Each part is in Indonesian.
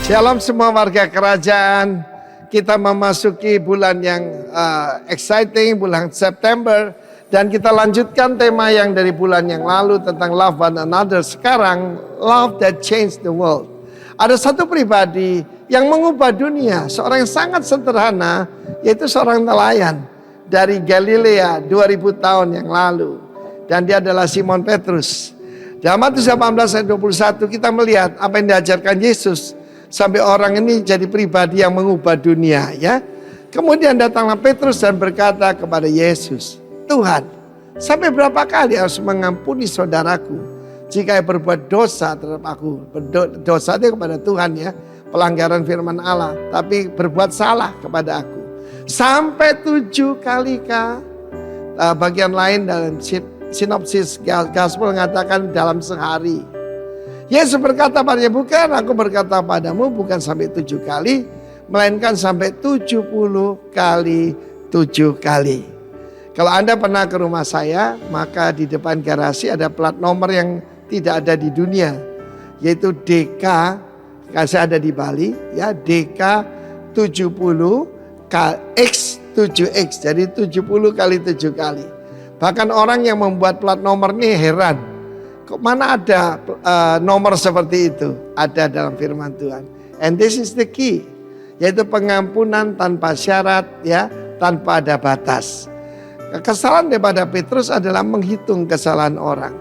Shalom semua warga kerajaan. Kita memasuki bulan yang exciting, bulan September. Dan kita lanjutkan tema yang dari bulan yang lalu tentang love one another. Sekarang, love that changed the world. Ada satu pribadi yang mengubah dunia. Seorang yang sangat sederhana, yaitu seorang nelayan dari Galilea 2000 tahun yang lalu. Dan dia adalah Simon Petrus. Dalam Matius 18 ayat 21 kita melihat apa yang diajarkan Yesus. Sampai orang ini jadi pribadi yang mengubah dunia, ya. Kemudian datanglah Petrus dan berkata kepada Yesus, Tuhan, sampai berapa kali harus mengampuni saudaraku jika ia berbuat dosa terhadap aku? Dosa itu kepada Tuhan, ya, pelanggaran firman Allah, tapi berbuat salah kepada aku. Sampai 7 kali kah? Bagian lain dalam sinopsis Gospel mengatakan dalam sehari. Yesus berkata padanya, bukan aku berkata padamu bukan sampai 7 kali, melainkan sampai 70 kali 7 kali. Kalau Anda pernah ke rumah saya, maka di depan garasi ada plat nomor yang tidak ada di dunia, yaitu DK, saya ada di Bali, ya, DK 70 X7X, jadi 70 kali 7 kali. Bahkan orang yang membuat plat nomor ini heran. Kok mana ada nomor seperti itu? Ada dalam firman Tuhan. And this is the key. Yaitu pengampunan tanpa syarat, ya, tanpa ada batas. Kesalahan daripada Petrus adalah menghitung kesalahan orang.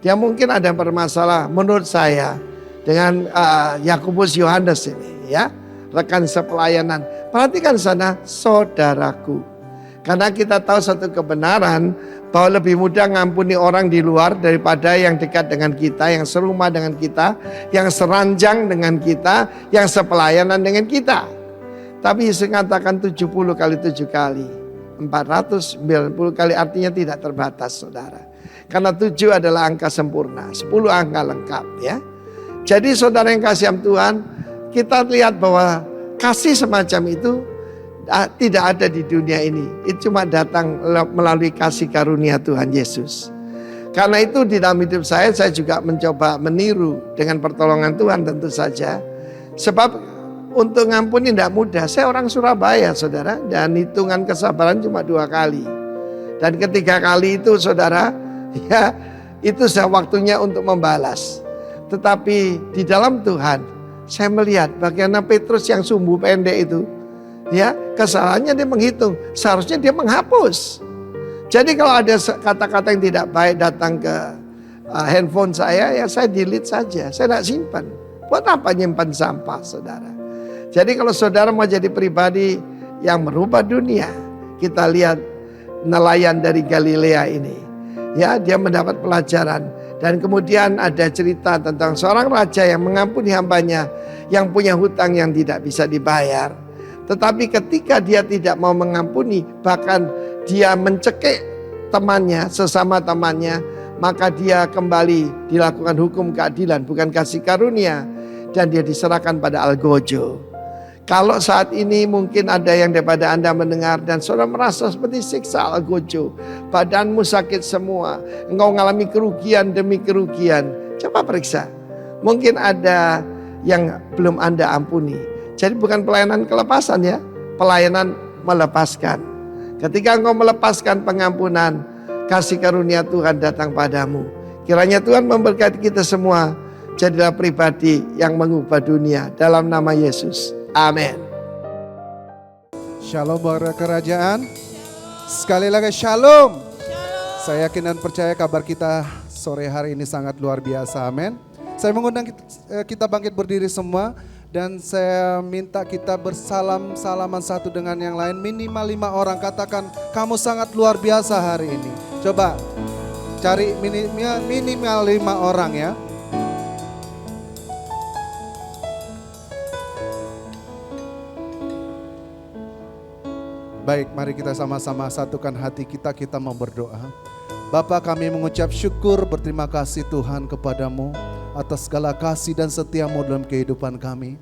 Dia mungkin ada bermasalah menurut saya dengan Yakobus Yohanes ini, ya, rekan sepelayanan. Perhatikan sana, saudaraku. Karena kita tahu satu kebenaran bahwa lebih mudah ngampuni orang di luar daripada yang dekat dengan kita, yang serumah dengan kita, yang seranjang dengan kita, yang sepelayanan dengan kita. Tapi Yesus mengatakan 70 kali 7 kali, 490 kali, artinya tidak terbatas, saudara. Karena 7 adalah angka sempurna, 10 angka lengkap, ya. Jadi saudara yang kasih Tuhan, kita lihat bahwa kasih semacam itu tidak ada di dunia ini. Itu cuma datang melalui kasih karunia Tuhan Yesus. Karena itu di dalam hidup saya juga mencoba meniru dengan pertolongan Tuhan tentu saja. Sebab untuk ngampuni tidak mudah. Saya orang Surabaya, saudara, dan hitungan kesabaran cuma 2 kali. Dan ketiga kali itu, saudara, ya, itu sudah waktunya untuk membalas. Tetapi di dalam Tuhan, saya melihat bagaimana Petrus yang sumbu pendek itu, ya, kesalahannya dia menghitung, seharusnya dia menghapus. Jadi kalau ada kata-kata yang tidak baik datang ke handphone saya, ya saya delete saja, saya tidak simpan. Buat apa nyimpan sampah, saudara? Jadi kalau saudara mau jadi pribadi yang merubah dunia, kita lihat nelayan dari Galilea ini, ya, dia mendapat pelajaran. Dan kemudian ada cerita tentang seorang raja yang mengampuni hambanya yang punya hutang yang tidak bisa dibayar. Tetapi ketika dia tidak mau mengampuni, bahkan dia mencekik temannya, sesama temannya, maka dia kembali dilakukan hukum keadilan, bukan kasih karunia. Dan dia diserahkan pada algojo. Kalau saat ini mungkin ada yang daripada Anda mendengar dan saudara merasa seperti siksa algojo. Badanmu sakit semua, engkau mengalami kerugian demi kerugian. Coba periksa, mungkin ada yang belum Anda ampuni. Jadi bukan pelayanan kelepasan, ya, pelayanan melepaskan. Ketika engkau melepaskan pengampunan, kasih karunia Tuhan datang padamu. Kiranya Tuhan memberkati kita semua. Jadilah pribadi yang mengubah dunia dalam nama Yesus. Amin. Shalom warga kerajaan. Sekali lagi shalom. Saya yakin dan percaya kabar kita sore hari ini sangat luar biasa. Amin. Saya mengundang kita bangkit berdiri semua. Dan saya minta kita bersalam-salaman satu dengan yang lain. Minimal 5 orang, katakan kamu sangat luar biasa hari ini. Coba cari minimal 5 orang, ya. Baik, mari kita sama-sama satukan hati kita mau berdoa. Bapa, kami mengucap syukur, berterima kasih Tuhan kepadamu atas segala kasih dan setiamu dalam kehidupan kami.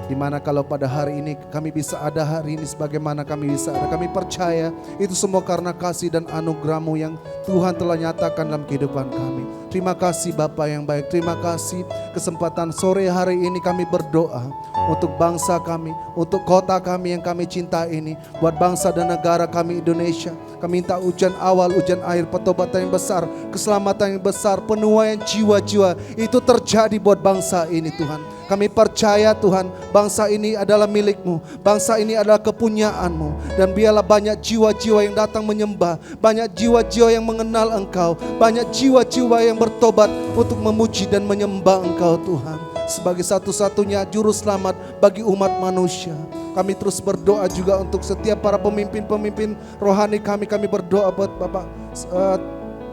Dimana kalau pada hari ini kami bisa ada hari ini sebagaimana kami bisa ada, kami percaya itu semua karena kasih dan anugerah-Mu yang Tuhan telah nyatakan dalam kehidupan kami. Terima kasih Bapa yang baik, terima kasih kesempatan sore hari ini kami berdoa untuk bangsa kami, untuk kota kami yang kami cintai ini, buat bangsa dan negara kami Indonesia. Kami minta hujan awal, hujan akhir, pertobatan yang besar, keselamatan yang besar, penuaian jiwa-jiwa itu terjadi buat bangsa ini Tuhan. Kami percaya Tuhan, bangsa ini adalah milik-Mu, bangsa ini adalah kepunyaan-Mu. Dan biarlah banyak jiwa-jiwa yang datang menyembah, banyak jiwa-jiwa yang mengenal Engkau, banyak jiwa-jiwa yang bertobat untuk memuji dan menyembah Engkau Tuhan. Sebagai satu-satunya juru selamat bagi umat manusia. Kami terus berdoa juga untuk setiap para pemimpin-pemimpin rohani kami. Kami berdoa buat Bapak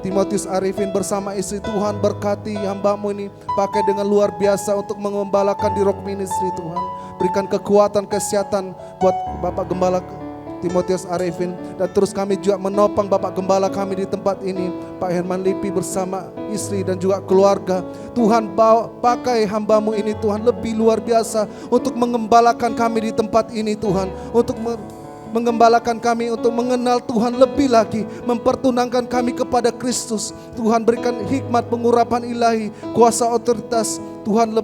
Timotius Arifin bersama istri. Tuhan berkati hamba-Mu ini, pakai dengan luar biasa untuk mengembalakan di Rock Ministry Tuhan. Berikan kekuatan, kesehatan buat Bapak Gembala Timotius Arifin. Dan terus kami juga menopang Bapak Gembala kami di tempat ini, Pak Herman Lipi bersama istri dan juga keluarga. Tuhan pakai hamba-Mu ini Tuhan lebih luar biasa untuk mengembalakan kami di tempat ini Tuhan. Untuk mengembalakan kami untuk mengenal Tuhan lebih lagi, mempertunangkan kami kepada Kristus. Tuhan berikan hikmat, pengurapan ilahi, kuasa otoritas Tuhan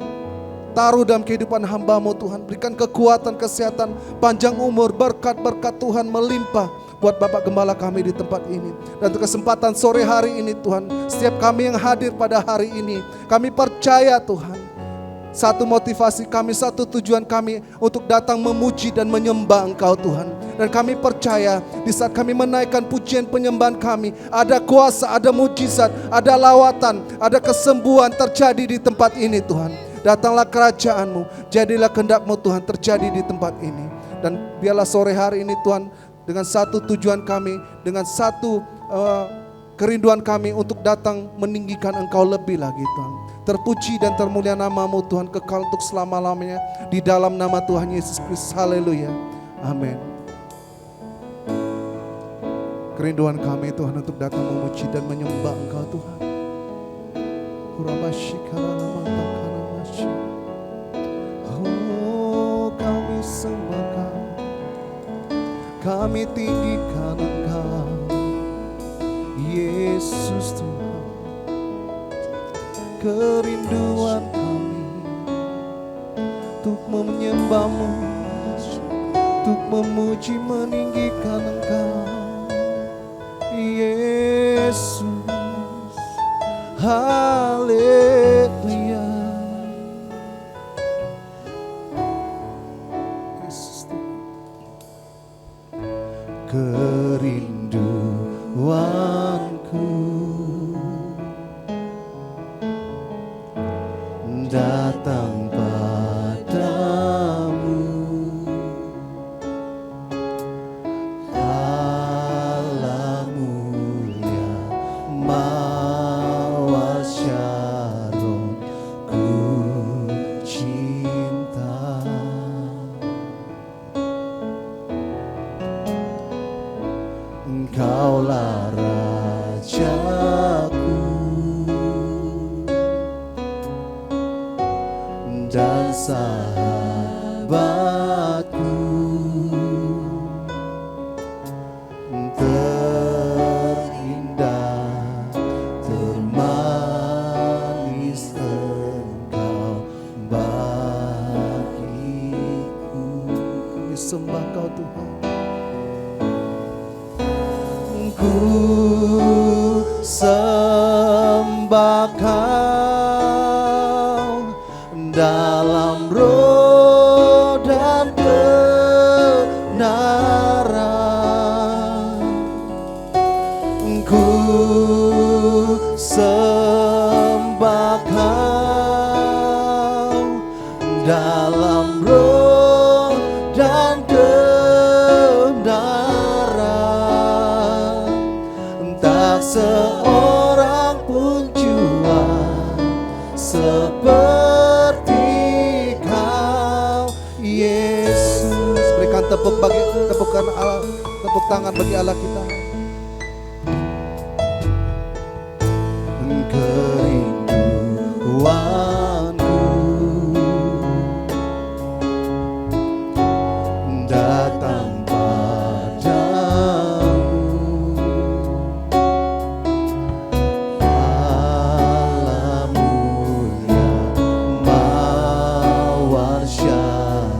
taruh dalam kehidupan hamba-Mu Tuhan. Berikan kekuatan, kesehatan, panjang umur, berkat-berkat Tuhan melimpah buat Bapak Gembala kami di tempat ini. Dan untuk kesempatan sore hari ini Tuhan, setiap kami yang hadir pada hari ini, kami percaya Tuhan, satu motivasi kami, satu tujuan kami untuk datang memuji dan menyembah Engkau Tuhan. Dan kami percaya di saat kami menaikkan pujian penyembahan kami, ada kuasa, ada mujizat, ada lawatan, ada kesembuhan terjadi di tempat ini Tuhan. Datanglah kerajaan-Mu, jadilah kehendak-Mu Tuhan terjadi di tempat ini. Dan biarlah sore hari ini Tuhan, dengan satu tujuan kami, dengan satu kerinduan kami untuk datang meninggikan Engkau lebih lagi Tuhan. Terpuji dan termulia nama-Mu Tuhan, kekal untuk selama-lamanya, di dalam nama Tuhan Yesus Kristus. Haleluya. Amin. Kerinduan kami Tuhan untuk datang memuji dan menyembah Engkau Tuhan. Oh, kami sembah Kau, kami tinggikan Engkau Yesus Tuhan. Kerinduan kami untuk menyembah-Mu, untuk memuji meninggikan Engkau Yesus. Haleluya. Yesus Tuhan. Kerinduanku datang padamu, Allah mulia mawar Syaron, ku cinta. Engkaulah Rajaku dan sahabatku, terindah, termanis Engkau bagiku. Kami sembah Kau Tuhan. Ku sembah Kau dalam roh dan kebenaran. Ku sembah Kau dalam roh dan kebenaran. Tak seorang pun jua seperti Kau Yesus. Berikan tepuk tangan bagi Allah kita. Kerinduanku datang padamu, Allah mulia mawar Syaron,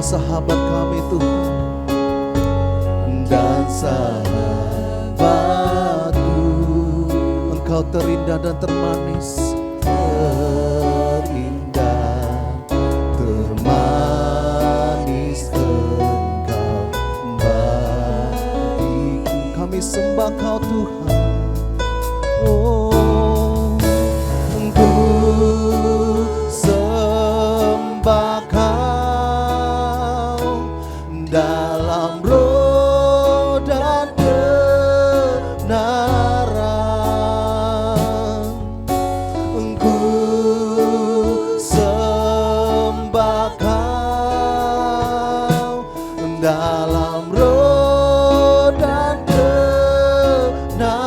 sahabat kami Tuhan, dan sahabatku. Engkau terindah dan termanis, terindah, termanis Engkau bagiku. Kami sembah Kau Tuhan. Oh, Ku sembah Kau dalam roh dan kebenaran. Ku sembah Kau dalam roh dan kebenaran.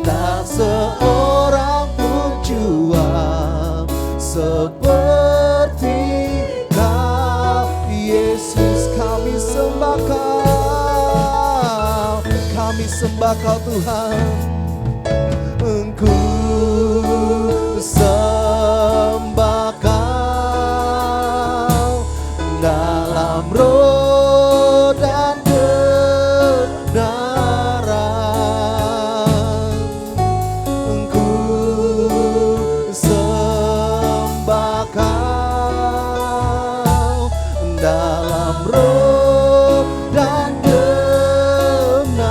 Tak seorang pun jua seperti Kau, Yesus. Kami sembah Kau, kami sembah Kau Tuhan. Ku sembah Kau dalam roh dan kebenaran. Ku sembah Kau dalam roh dan kebenaran.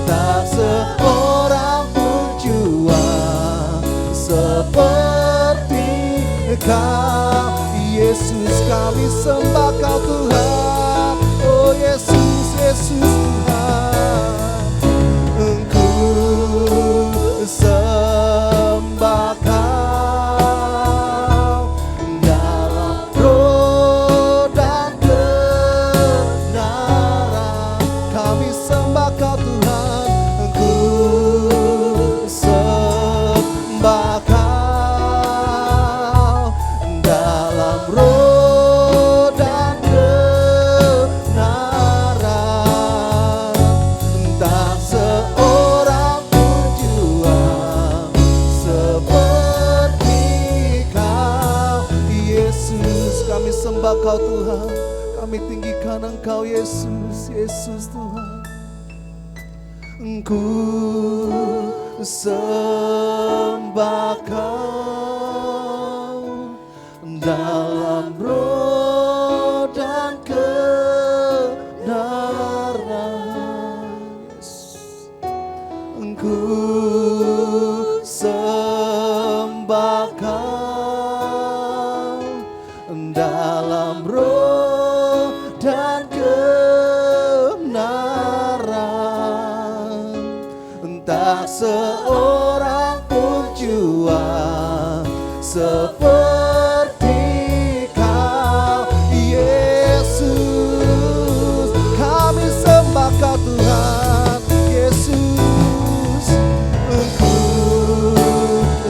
Tak seorang pun jua seperti Kau, Yesus. Kami sembah Kau Tuhan. Oh Yesus, Yesus Tuhan. Ku sembah Kau dalam roh dan kebenaran. Kami sembah Kau Tuhan. Ku sembah Kau dalam roh dan kebenaran. Tak seorang pun jua seperti Kau, Yesus. Kami sembah Kau Tuhan, kami tinggikan Engkau Yesus, Yesus Tuhan. Ku sembah Kau dalam roh dan kebenaran. Ku sembah Kau dalam roh dan kebenaran. Tak seorang pun jua seperti Kau, Yesus. Kami sembah Kau Tuhan, Yesus. Ku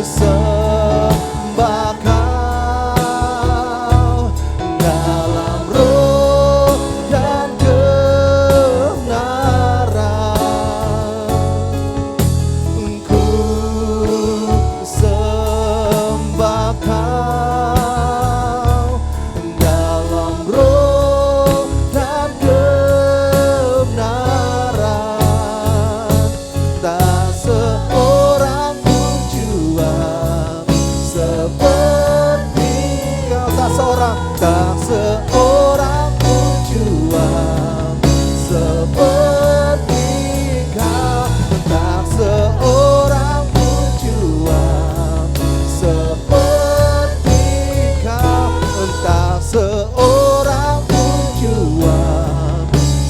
sembah Kau dalam roh dan kebenaran. Ku sembah Kau dalam roh dan kebenaran. Tak seorang pun jua seperti Kau. Tak seorang pun jua seperti Kau. Tak seorang pun jua seperti Kau. Tak seorang pun jua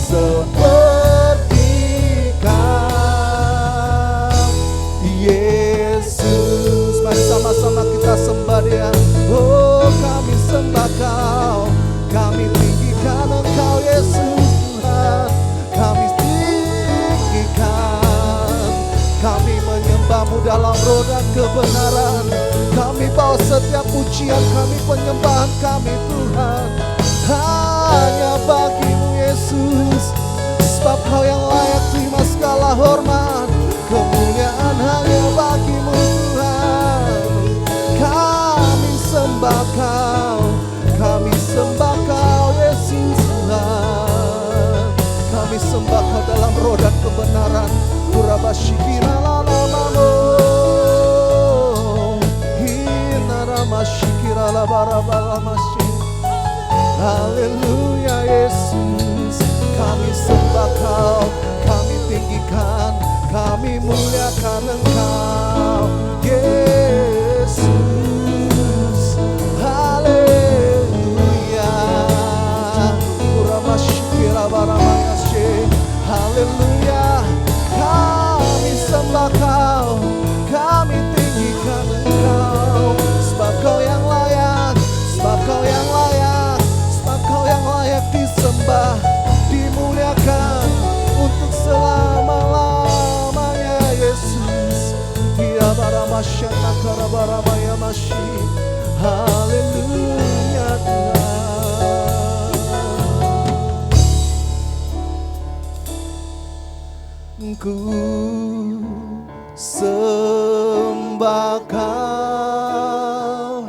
seperti Kau, Yesus. Mari sama-sama kita sembah Dia. Oh, kami sembah Kau, kami tinggikan Engkau Yesus Tuhan. Kami tinggikan, kami menyembah-Mu dalam roh dan kebenaran. Kami bawa setiap pujian kami, penyembahan kami Tuhan, hanya bagi-Mu Yesus. Sebab Kau yang layak terima segala hormat, kemuliaan hanya bagi-Mu Tuhan. Kami Masyana karabarabaya masyi. Haleluya Tuhan. Ku sembah Kau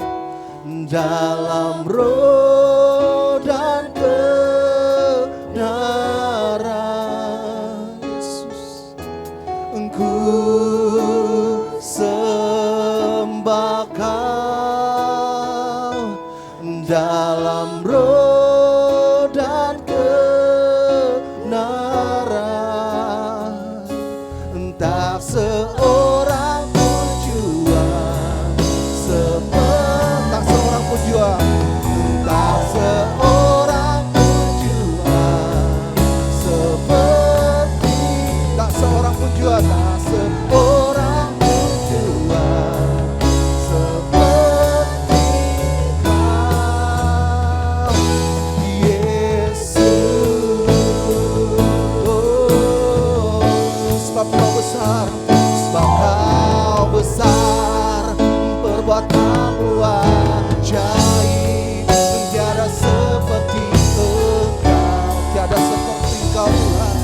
dalam roh dan kebenaran. Yesus, ku sembah Kau dalam roh dan kebenaran. Tak seorang pun jua tak seorang pun jua, tak seorang pun jua seperti, tak seorang pun jua, tak seorang pun jua seperti Kau, Yesus. Sebab Kau besar, sebab Kau besar, perbuatanmu ajaib, tiada seperti Engkau, tiada seperti Engkau Tuhan,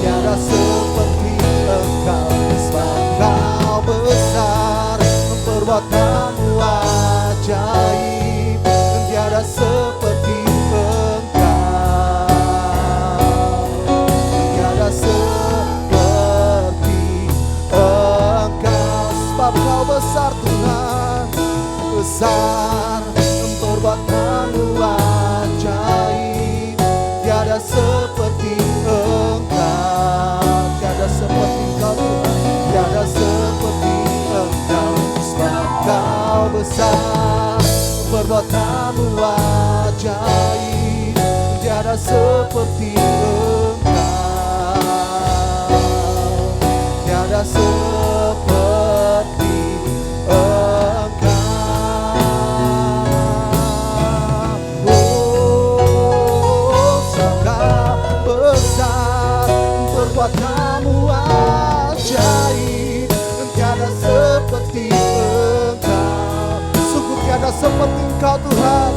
tiada seperti Engkau. Sebab Kau besar, perbuatanmu ajaib, tiada seperti Engkau, tiada seperti Engkau. Sebab Kau besar Tuhan, besar, perbuatanmu ajaib, tiada seperti Engkau, tiada seperti Engkau Tuhan, tiada seperti Engkau. Sebab Kau besar, perbuatanmu ajaib, tiada seperti Engkau, tiada seperti Engkau. Oh, Kau besar, perbuatanmu ajaib, tiada seperti Engkau. Sungguh tiada seperti Engkau Tuhan.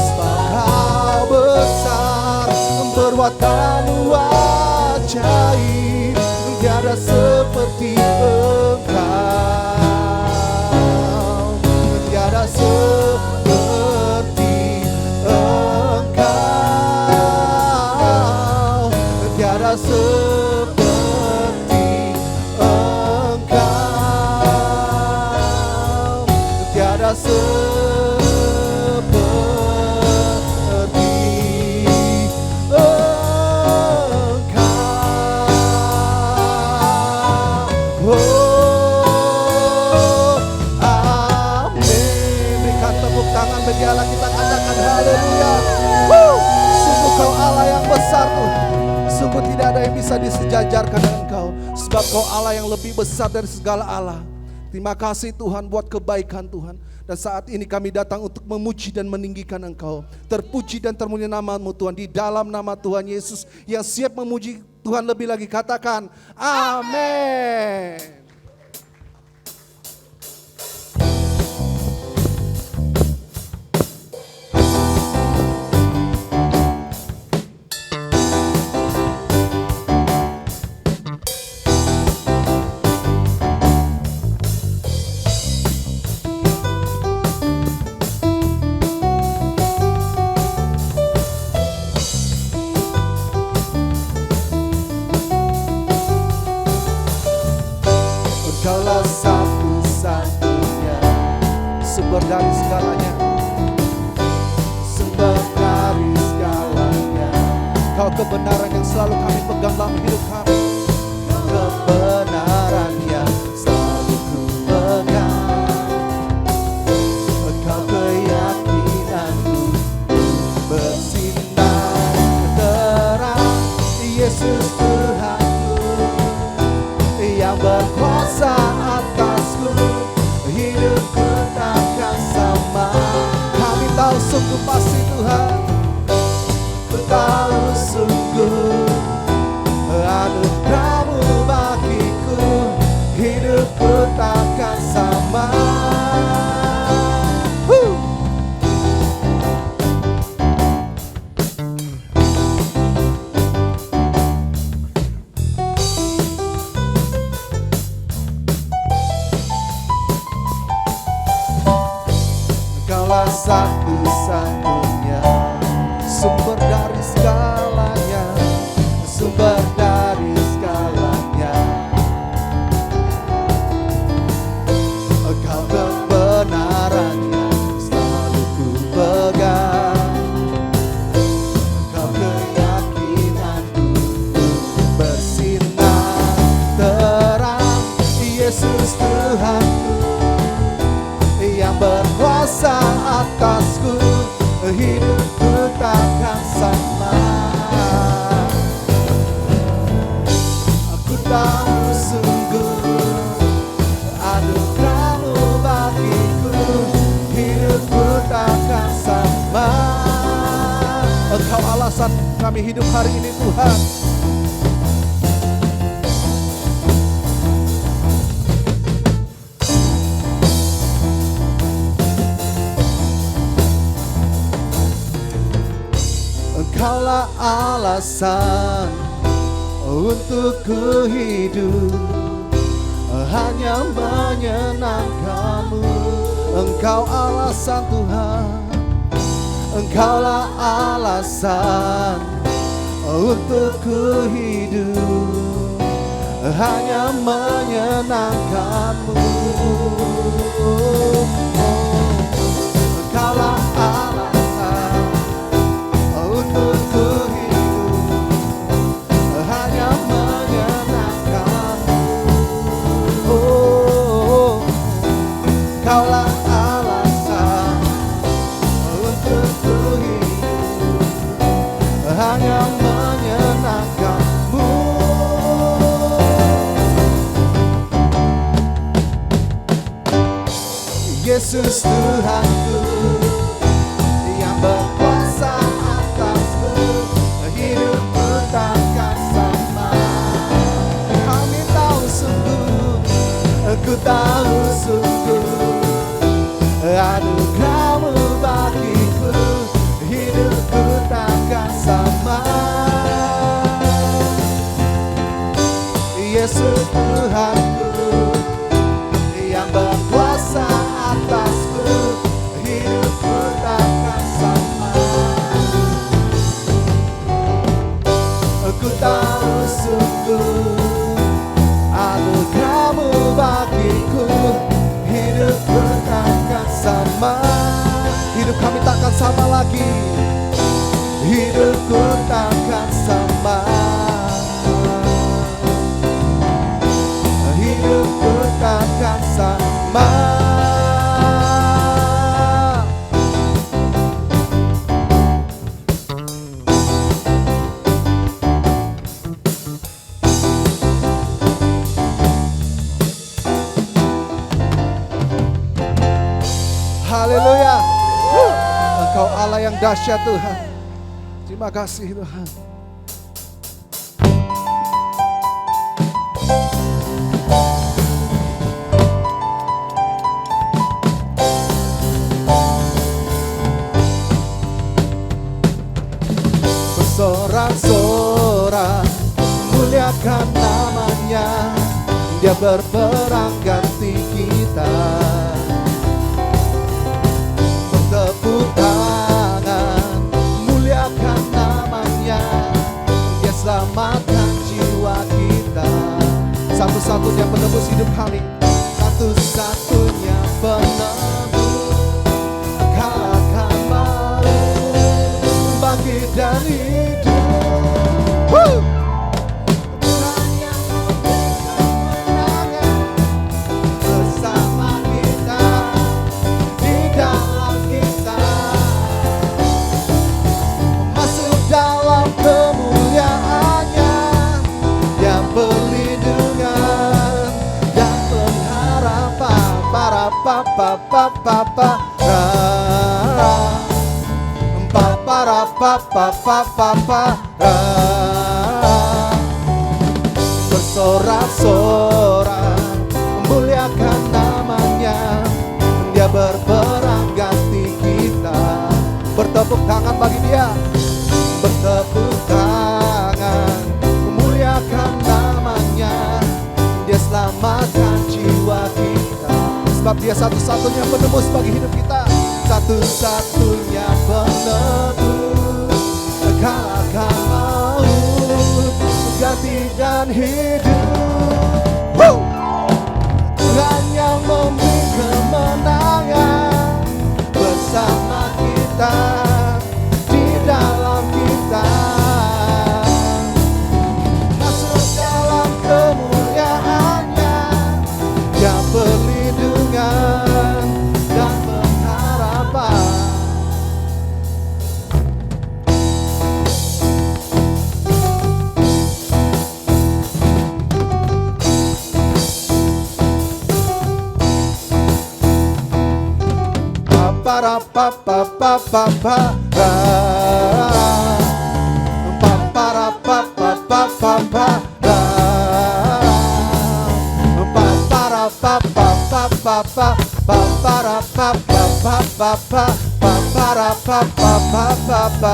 Sebab Kau besar, perbuatanmu ajaib, tiada seperti Engkau, tiada seperti Engkau, tiada seperti Engkau, tiada seperti Engkau. Oh, amin. Berikan tepuk tangan bagi Allah, kita katakan haleluya. Sungguh Kau Allah yang besar Tuhan. Sungguh tidak ada yang bisa disejajarkan dengan Kau. Sebab Kau Allah yang lebih besar dari segala Allah. Terima kasih Tuhan buat kebaikan Tuhan. Dan saat ini kami datang untuk memuji dan meninggikan Engkau. Terpuji dan termulia nama-Mu Tuhan. Di dalam nama Tuhan Yesus yang siap memuji Tuhan lebih lagi, katakan amin. Engkaulah satu-satunya sumber dari segalanya, sumber dari segalanya. Kau kebenaran yang selalu kami pegang dalam hidup kami, kebenaran yang selalu ku pegang. Engkau keyakinanku bersinar terang, Yesus Tuhanku yang berkuasa atasku, hidupku takkan sama. Kami tahu sungguh pasti Tuhan, tahu sungguh anugerah-Mu bagiku, satu-satunya, sumber dari segalanya, sumber dari segalanya. Engkau kebenarannya selalu ku pegang, Engkau keyakinanku bersinar terang. Yesus Tuhanku yang berkuasa atasku, hidupku takkan sama. Aku tahu sungguh anugerah-Mu bagiku, hidupku takkan sama. Engkau alasan kami hidup hari ini, Tuhan. Engkaulah alasan untuk ku hidup, hanya menyenangkan-Mu. Engkau alasan Tuhan, Engkaulah alasan untuk ku hidup, hanya menyenangkan-Mu. Engkaulah alasan untuk ku hidup, hanya menyenangkan-Mu. Engkaulah alasan untuk ku hidup, hanya menyenangkan-Mu. Yesus Tuhanku yang berkuasa atasku, hidupku takkan sama. Kami tahu sungguh, aku tahu sungguh, anugerah-Mu bagiku, hidupku takkan sama. Yesus Tuhanku yang berkuasa atasku, hidupku takkan sama. Aku tahu sungguh anugerah-Mu bagiku, hidupku takkan sama. Hidup kami takkan sama lagi, hidupku takkan sama. Hidupku takkan sama. Haleluya. Engkau Allah yang dahsyat Tuhan. Terima kasih Tuhan. Bersorak-sorak muliakan namanya, Dia berperang ganti kita. Bertepuk tangan muliakan namanya, Dia selamatkan jiwa kita. Satu-satunya penebus hidup kami, satu-satunya penebus, kalahkan maut, bangkit dan hidup. Tuhan yang memberikan kemenangan bersama kita, di dalam kita, masuk dalam kemuliaan-Nya, yang perlindungan dan pengharapan. Para papa papa para papa papa bersorak-sorak muliakan namanya, Dia berperang ganti kita. Bertepuk tangan bagi Dia, bertepuk tangan muliakan namanya, Dia selamatkan jiwa kita. Sebab Dia satu-satunya penebus bagi hidup kita. satu-satunya penebus, kalahkan maut, gantikan hidup. Tuhan yang memberi kemenangan bersama kita, di dalam kita, masuk dalam kemuliaan-Nya yang perlindungan dan pengharapan. Para pa pa pa pa pa para pa pa pa pa pa para pa pa pa pa pa para pa pa pa pa pa para pa pa pa pa pa.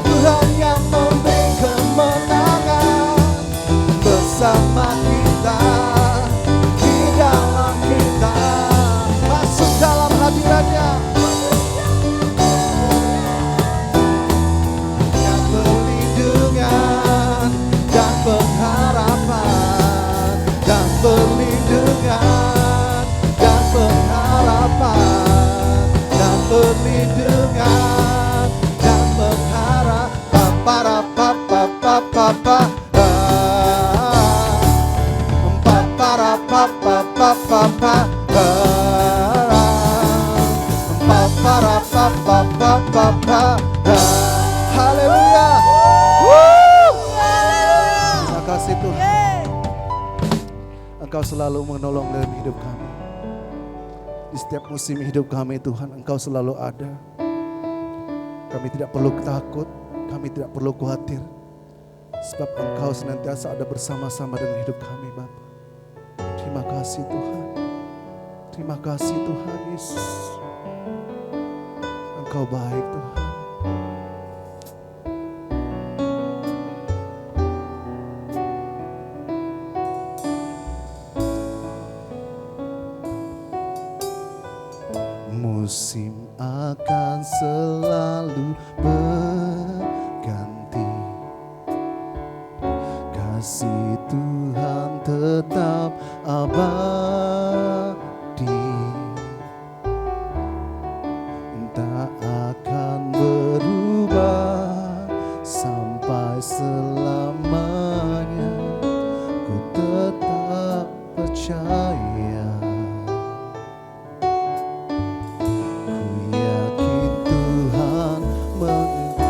Tuhan yang memberi kemenangan bersama kita, di dalam kita, masuk dalam hadirat-Nya yang perlindungan dan pengharapan, dan perlindungan dan pengharapan, dan perlindungan dan pengharapan. Para pa pa pa pa pa para pa pa pa pa pa para pa pa pa pa pa. Haleluya. Terima kasih Tuhan. Engkau selalu menolong dalam hidup kami. Di setiap musim hidup kami Tuhan, Engkau selalu ada. Kami tidak perlu takut, kami tidak perlu khawatir, sebab Engkau senantiasa ada bersama-sama dengan hidup kami Bapa. Terima kasih Tuhan. Terima kasih Tuhan Yesus. Engkau baik Tuhan. Musim akan selalu berganti, kasih Tuhan tetap abadi, tak akan berubah sampai selamanya. Ku tetap percaya, ku yakin Tuhan mengingati,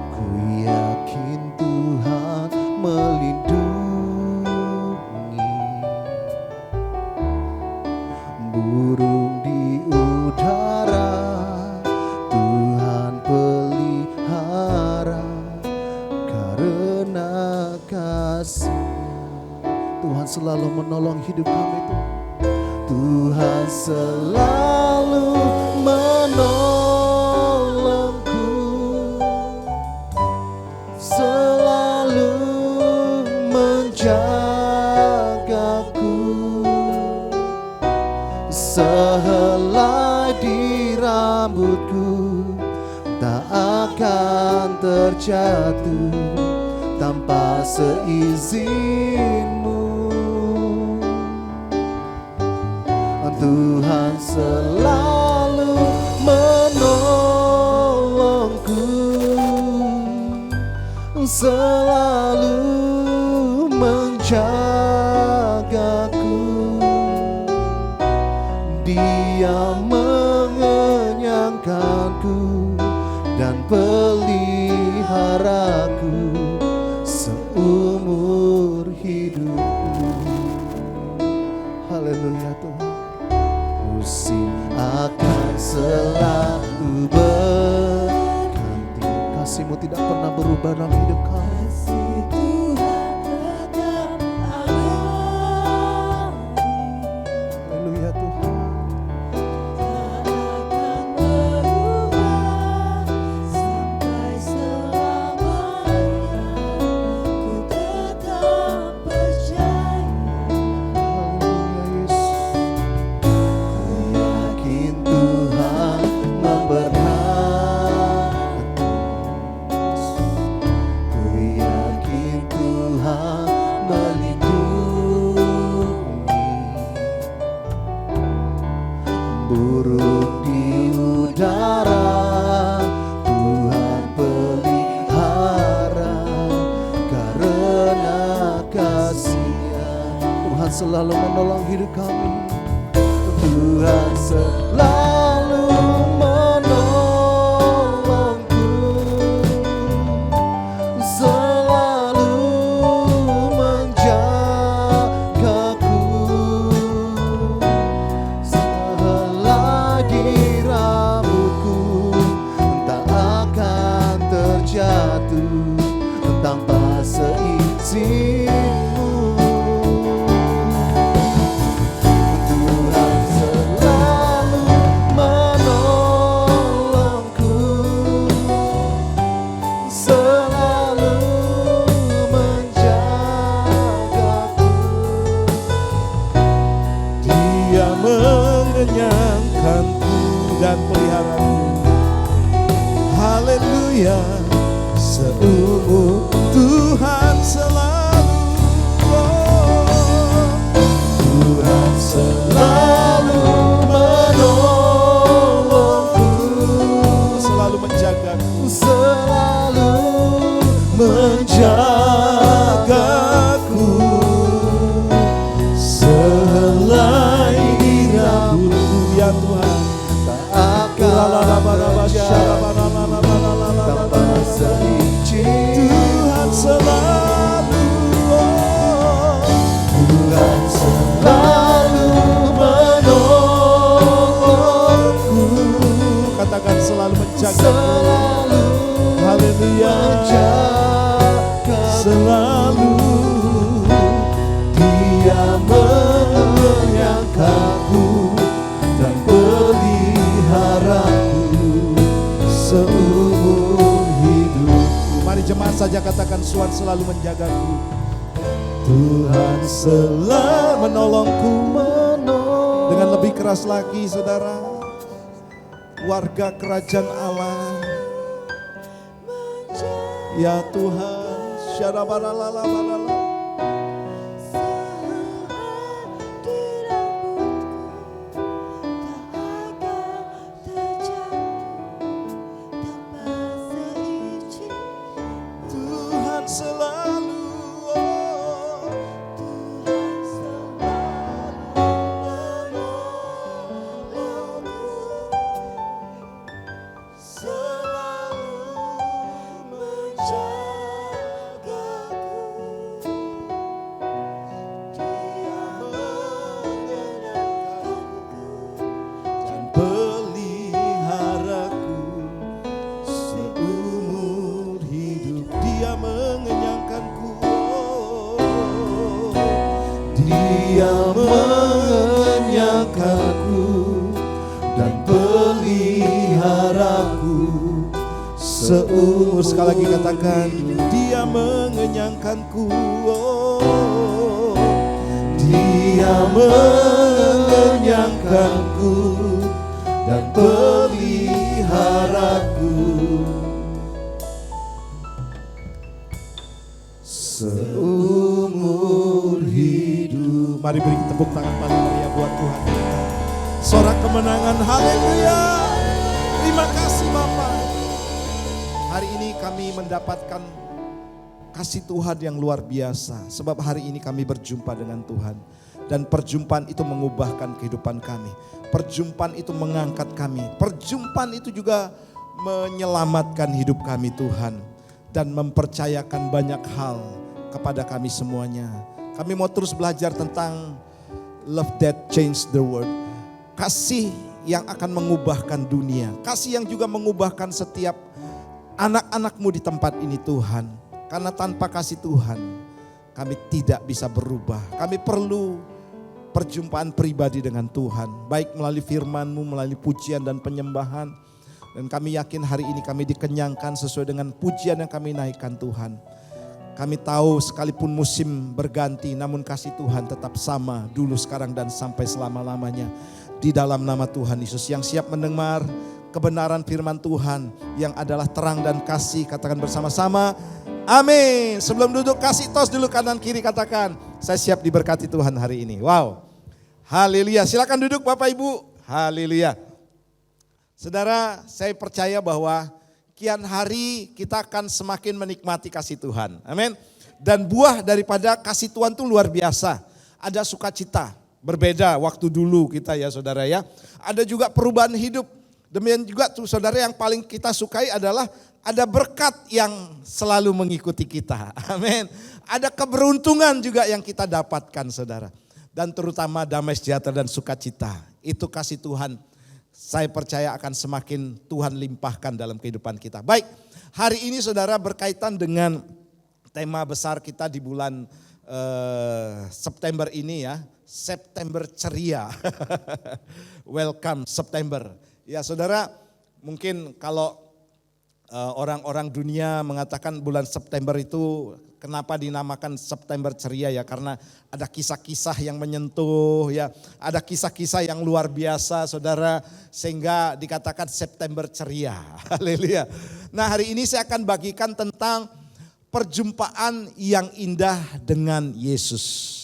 ku yakin Tuhan melindungi. Burung di udara Tuhan pelihara, karena kasih-Nya Tuhan selalu menolong hidup kami Tuhan. Tuhan selalu menolongku, selalu menjagaku, sehelai di rambutku tak akan terjatuh tanpa seizinmu. Tuhan selalu menolongku, selalu menjagaku. Dia mengenyangkanku dan peliharaku seumur hidupku. Haleluya Tuhan. Musim akan selalu berganti, kasih-Mu tidak pernah berubah dalam hidup kami. Haleluya Tuhan. Tuhan selalu menolong hidup kami. Tuhan selalu menolongku, selalu menjagaku. Selagi rambutku tak akan terjatuh tanpa seizinmu. Tuhan selalu menolongku, selalu menjagaku. Dia mengenyangkanku dan peliharaku. Haleluya, seumur Tuhan selalu, Tuhan selalu menolongku, selalu menjagaku, selalu menjagaku. Selagi rambutku ya Tuhan. tak akan terjatuh tanpa seizin. Tuhan selalu, Tuhan selalu menolongku, katakan selalu menjagaku. selalu Haleluya, menjagaku. selalu Dia menyangkaku dan peliharaku seumur hidup. Mari jemaat saja katakan Tuhan selalu menjagaku. Tuhan Selalu menolongku. menolong. Dengan lebih keras lagi saudara, warga kerajaan Allah, ya Tuhan, syarabaralalalala. Tuhan selalu, peliharaku seumur hidup. Dia mengenyangkanku, Dia mengenyangkanku dan peliharaku seumur. sekali lagi katakan, dia mengenyangkanku. Dia mengenyangkanku dan peliharaku seumur hidup. Mari beri tepuk tangan paling meriah buat Tuhan kita. Sorak kemenangan, haleluya. Terima kasih Bapak. Hari ini kami mendapatkan kasih Tuhan yang luar biasa. Sebab hari ini kami berjumpa dengan Tuhan. Dan perjumpaan itu mengubahkan kehidupan kami. Perjumpaan itu mengangkat kami. Perjumpaan itu juga menyelamatkan hidup kami Tuhan. Dan mempercayakan banyak hal kepada kami semuanya. Kami mau terus belajar tentang love that change the world. Kasih yang akan mengubahkan dunia. Kasih yang juga mengubahkan setiap anak-anakmu di tempat ini Tuhan. Karena tanpa kasih Tuhan kami tidak bisa berubah. Kami perlu perjumpaan pribadi dengan Tuhan. Baik melalui firman-Mu, melalui pujian dan penyembahan. Dan kami yakin hari ini kami dikenyangkan sesuai dengan pujian yang kami naikkan Tuhan. Kami tahu sekalipun musim berganti namun kasih Tuhan tetap sama dulu, sekarang dan sampai selama-lamanya. Di dalam nama Tuhan Yesus, yang siap mendengar kebenaran firman Tuhan yang adalah terang dan kasih, katakan bersama-sama amin. Sebelum duduk kasih tos dulu kanan kiri, katakan saya siap diberkati Tuhan hari ini. Wow, haleluya. Silakan duduk Bapak Ibu. Haleluya. Saudara, saya percaya bahwa kian hari kita akan semakin menikmati kasih Tuhan. Amin. Dan buah daripada kasih Tuhan itu luar biasa. ada sukacita. Berbeda waktu dulu kita ya saudara ya. Ada juga perubahan hidup. Demikian juga tuh saudara yang paling kita sukai adalah ada berkat yang selalu mengikuti kita. Amin. Ada keberuntungan juga yang kita dapatkan saudara. Dan terutama damai sejahtera dan sukacita. Itu kasih Tuhan. Saya percaya akan semakin Tuhan limpahkan dalam kehidupan kita. Baik, hari ini saudara berkaitan dengan tema besar kita di bulan September ini ya. September ceria. Welcome September. Ya saudara, mungkin kalau orang-orang dunia mengatakan bulan September itu kenapa dinamakan September ceria ya, karena ada kisah-kisah yang menyentuh ya, ada kisah-kisah yang luar biasa saudara, sehingga dikatakan September ceria. Haleluya. Nah hari ini saya akan bagikan tentang perjumpaan yang indah dengan Yesus.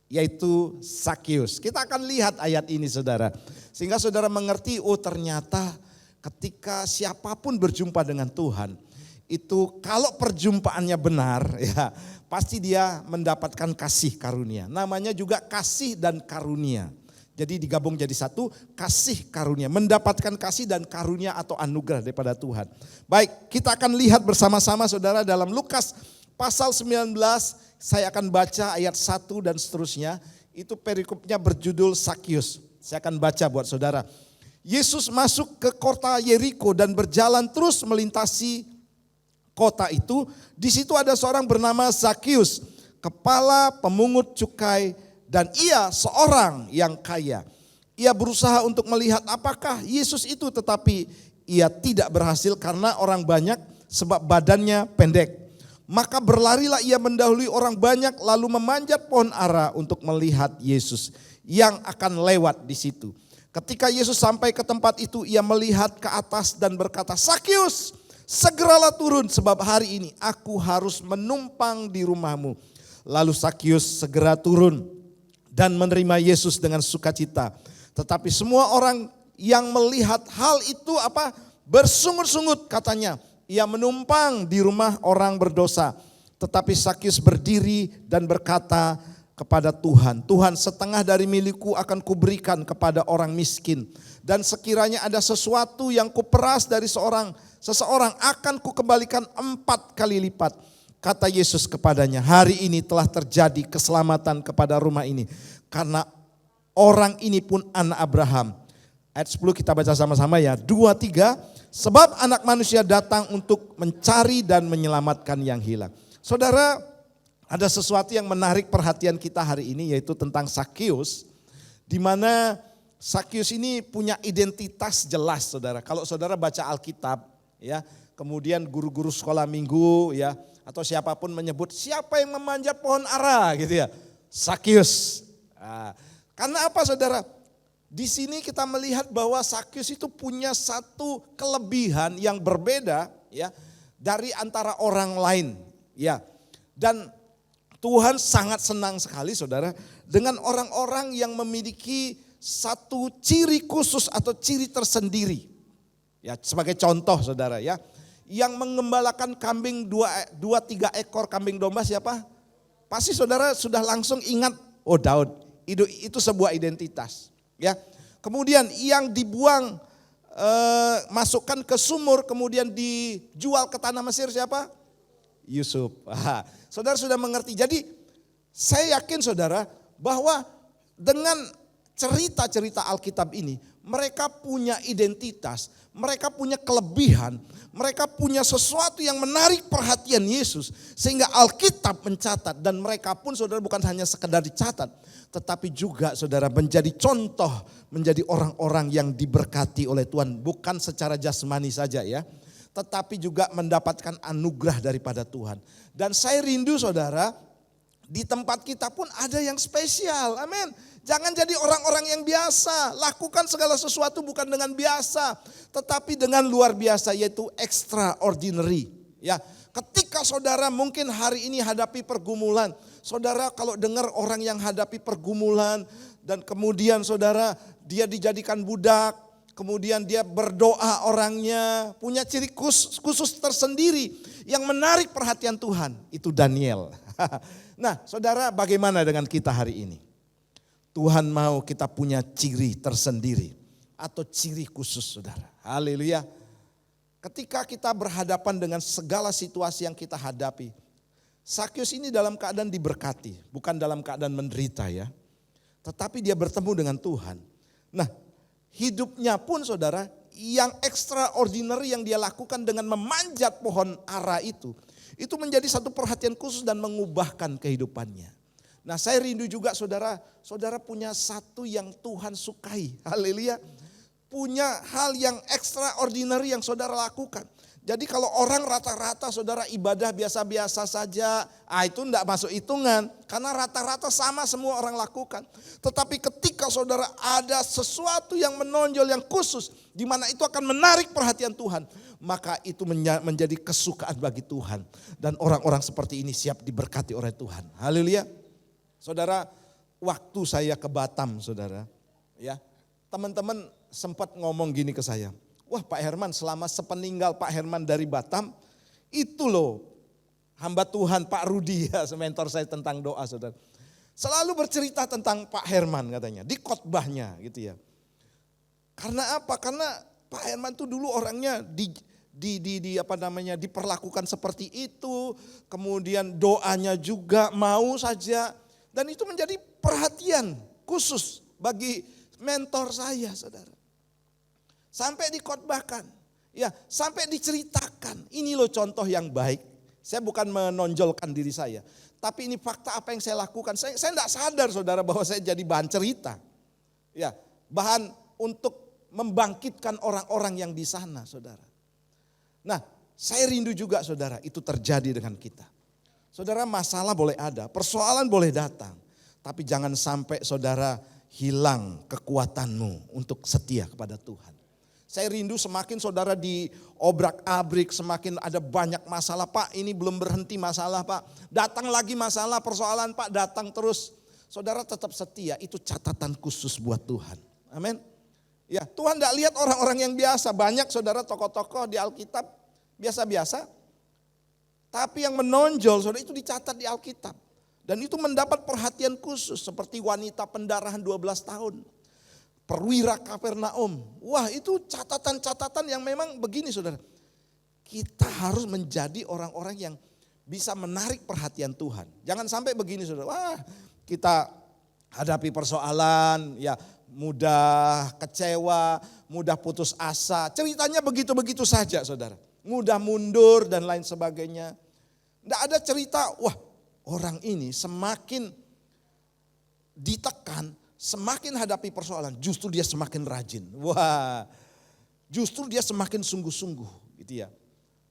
Yaitu Zakius. Kita akan lihat ayat ini saudara. Sehingga saudara mengerti, oh ternyata ketika siapapun berjumpa dengan Tuhan, itu kalau perjumpaannya benar ya pasti dia mendapatkan kasih karunia. Namanya juga kasih dan karunia. Jadi digabung jadi satu, kasih karunia. Mendapatkan kasih dan karunia atau anugerah daripada Tuhan. Baik, kita akan lihat bersama-sama saudara dalam Lukas pasal 19. Saya akan baca ayat 1 dan seterusnya. Itu perikopnya berjudul Zakius. Saya akan baca buat saudara. Yesus masuk ke kota Yeriko dan berjalan terus melintasi kota itu. Di situ ada seorang bernama Zakius, kepala pemungut cukai, dan ia seorang yang kaya. Ia berusaha untuk melihat apakah Yesus itu, tetapi ia tidak berhasil karena orang banyak, sebab badannya pendek. Maka berlarilah ia mendahului orang banyak lalu memanjat pohon ara untuk melihat Yesus yang akan lewat di situ. Ketika Yesus sampai ke tempat itu, ia melihat ke atas dan berkata, Zakius, segeralah turun sebab hari ini aku harus menumpang di rumahmu. Lalu Zakius segera turun dan menerima Yesus dengan sukacita. Tetapi semua orang yang melihat hal itu bersungut-sungut katanya. Ia menumpang di rumah orang berdosa. Tetapi Zakius berdiri dan berkata kepada Tuhan, Tuhan, setengah dari milikku akan kuberikan kepada orang miskin. Dan sekiranya ada sesuatu yang kuperas dari seseorang akan kukembalikan 4 kali lipat. Kata Yesus kepadanya, hari ini telah terjadi keselamatan kepada rumah ini. Karena orang ini pun anak Abraham. Ayat 10 kita baca sama-sama ya. 2, 3. Sebab anak manusia datang untuk mencari dan menyelamatkan yang hilang. Saudara, ada sesuatu yang menarik perhatian kita hari ini, yaitu tentang Zakius. Di mana Zakius ini punya identitas jelas saudara. Kalau saudara baca Alkitab ya, kemudian guru-guru sekolah minggu ya, atau siapapun menyebut siapa yang memanjat pohon ara gitu ya. Zakius. Nah, karena apa saudara? Di sini kita melihat bahwa Zakius itu punya satu kelebihan yang berbeda ya dari antara orang lain ya. Dan Tuhan sangat senang sekali saudara dengan orang-orang yang memiliki satu ciri khusus atau ciri tersendiri. Ya, sebagai contoh saudara ya, yang mengembalakan kambing 2-3 ekor kambing domba siapa? Pasti saudara sudah langsung ingat, oh Daud, itu sebuah identitas. Ya, kemudian yang dibuang masukkan ke sumur kemudian dijual ke tanah Mesir siapa? Yusuf. Saudara sudah mengerti. Jadi saya yakin saudara bahwa dengan cerita-cerita Alkitab ini mereka punya identitas, mereka punya kelebihan, mereka punya sesuatu yang menarik perhatian Yesus. Sehingga Alkitab mencatat dan mereka pun saudara bukan hanya sekedar dicatat. Tetapi juga saudara menjadi contoh, menjadi orang-orang yang diberkati oleh Tuhan. Bukan secara jasmani saja ya. Tetapi juga mendapatkan anugerah daripada Tuhan. Dan saya rindu saudara, di tempat kita pun ada yang spesial. Amin. Jangan jadi orang-orang yang biasa. Lakukan segala sesuatu bukan dengan biasa, tetapi dengan luar biasa, yaitu extraordinary. Ya, ketika saudara mungkin hari ini hadapi pergumulan, saudara kalau dengar orang yang hadapi pergumulan dan kemudian saudara dia dijadikan budak, kemudian dia berdoa orangnya, punya ciri khusus tersendiri yang menarik perhatian Tuhan, itu Daniel. Nah, saudara bagaimana dengan kita hari ini? Tuhan mau kita punya ciri tersendiri atau ciri khusus, saudara. Haleluya. Ketika kita berhadapan dengan segala situasi yang kita hadapi, Sakyus ini dalam keadaan diberkati, bukan dalam keadaan menderita ya. Tetapi dia bertemu dengan Tuhan. Nah, hidupnya pun saudara, yang extraordinary yang dia lakukan dengan memanjat pohon ara itu menjadi satu perhatian khusus dan mengubahkan kehidupannya. Nah, saya rindu juga saudara punya satu yang Tuhan sukai. Haleluya. Punya hal yang extraordinary yang saudara lakukan. Jadi kalau orang rata-rata saudara ibadah biasa-biasa saja, itu enggak masuk hitungan. Karena rata-rata sama semua orang lakukan. Tetapi ketika saudara ada sesuatu yang menonjol yang khusus, di mana itu akan menarik perhatian Tuhan, maka itu menjadi kesukaan bagi Tuhan. Dan orang-orang seperti ini siap diberkati oleh Tuhan. Haleluya. Saudara, waktu saya ke Batam, saudara, ya, teman-teman sempat ngomong gini ke saya, wah Pak Herman, selama sepeninggal Pak Herman dari Batam, itu loh hamba Tuhan Pak Rudi, ya, mentor saya tentang doa, saudara, selalu bercerita tentang Pak Herman katanya, di khotbahnya gitu ya. Karena apa? Karena Pak Herman tuh dulu orangnya diperlakukan seperti itu, kemudian doanya juga mau saja. Dan itu menjadi perhatian khusus bagi mentor saya, saudara. Sampai dikhotbahkan, ya, sampai diceritakan. Ini loh contoh yang baik. Saya bukan menonjolkan diri saya, tapi ini fakta apa yang saya lakukan. Saya tidak sadar, saudara, bahwa saya jadi bahan cerita. Ya, bahan untuk membangkitkan orang-orang yang di sana, saudara. Nah, saya rindu juga, saudara, itu terjadi dengan kita. Saudara, masalah boleh ada, persoalan boleh datang. Tapi jangan sampai saudara hilang kekuatanmu untuk setia kepada Tuhan. Saya rindu semakin saudara diobrak-abrik, semakin ada banyak masalah. Pak, ini belum berhenti masalah, Pak. Datang lagi masalah, persoalan, Pak, datang terus. Saudara tetap setia, itu catatan khusus buat Tuhan. Amin. Ya, Tuhan tidak lihat orang-orang yang biasa. Banyak saudara tokoh-tokoh di Alkitab biasa-biasa. Tapi yang menonjol, saudara, itu dicatat di Alkitab. Dan itu mendapat perhatian khusus seperti wanita pendarahan 12 tahun. Perwira Kapernaum. Wah, itu catatan-catatan yang memang begini, saudara. Kita harus menjadi orang-orang yang bisa menarik perhatian Tuhan. Jangan sampai begini, saudara. Wah, kita hadapi persoalan, ya mudah kecewa, mudah putus asa. Ceritanya begitu-begitu saja, saudara. Mudah mundur dan lain sebagainya. Tidak ada cerita, wah orang ini semakin ditekan, semakin hadapi persoalan, justru dia semakin rajin. Wah, justru dia semakin sungguh-sungguh gitu ya.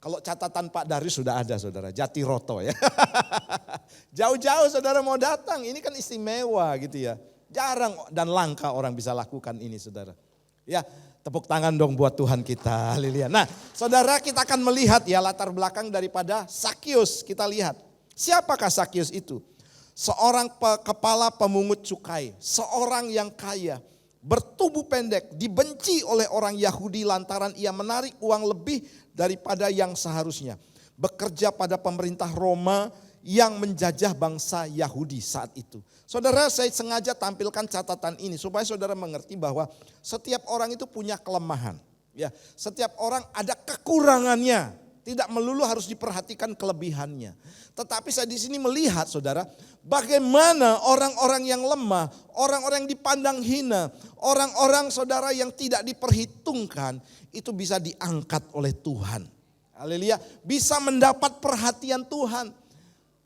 Kalau catatan Pak Darius sudah ada, saudara, Jatiroto ya. Jauh-jauh saudara mau datang, ini kan istimewa gitu ya. Jarang dan langka orang bisa lakukan ini, saudara. Ya, tepuk tangan dong buat Tuhan kita. Haleluya. Nah, saudara, kita akan melihat ya latar belakang daripada Sakyus. Kita lihat. Siapakah Sakyus itu? Seorang kepala pemungut cukai, seorang yang kaya, bertubuh pendek, dibenci oleh orang Yahudi lantaran ia menarik uang lebih daripada yang seharusnya. Bekerja pada pemerintah Roma yang menjajah bangsa Yahudi saat itu. Saudara, saya sengaja tampilkan catatan ini supaya saudara mengerti bahwa setiap orang itu punya kelemahan. Ya, setiap orang ada kekurangannya, tidak melulu harus diperhatikan kelebihannya. Tetapi saya di sini melihat, saudara, bagaimana orang-orang yang lemah, orang-orang yang dipandang hina, orang-orang saudara yang tidak diperhitungkan itu bisa diangkat oleh Tuhan. Haleluya, bisa mendapat perhatian Tuhan.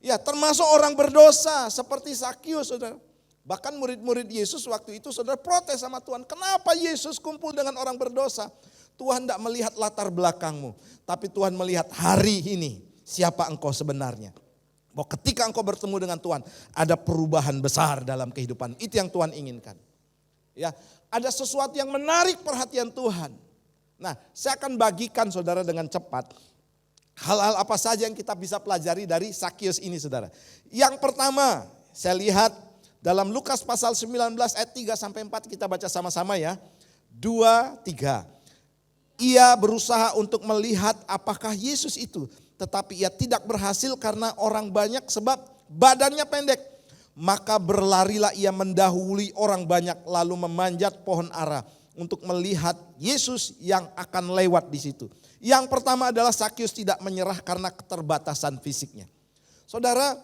Ya, termasuk orang berdosa seperti Sakyus, saudara. Bahkan murid-murid Yesus waktu itu, saudara, protes sama Tuhan. Kenapa Yesus kumpul dengan orang berdosa? Tuhan tidak melihat latar belakangmu, tapi Tuhan melihat hari ini siapa engkau sebenarnya. Bahwa ketika engkau bertemu dengan Tuhan, ada perubahan besar dalam kehidupan. Itu yang Tuhan inginkan. Ya, ada sesuatu yang menarik perhatian Tuhan. Nah, saya akan bagikan saudara dengan cepat. Hal-hal apa saja yang kita bisa pelajari dari Sakyus ini, saudara. Yang pertama, saya lihat dalam Lukas pasal 19 ayat 3 sampai 4, kita baca sama-sama ya. 2, 3. Ia berusaha untuk melihat apakah Yesus itu, tetapi ia tidak berhasil karena orang banyak sebab badannya pendek. Maka berlarilah ia mendahului orang banyak lalu memanjat pohon ara untuk melihat Yesus yang akan lewat di situ. Yang pertama adalah Sakius tidak menyerah karena keterbatasan fisiknya. Saudara,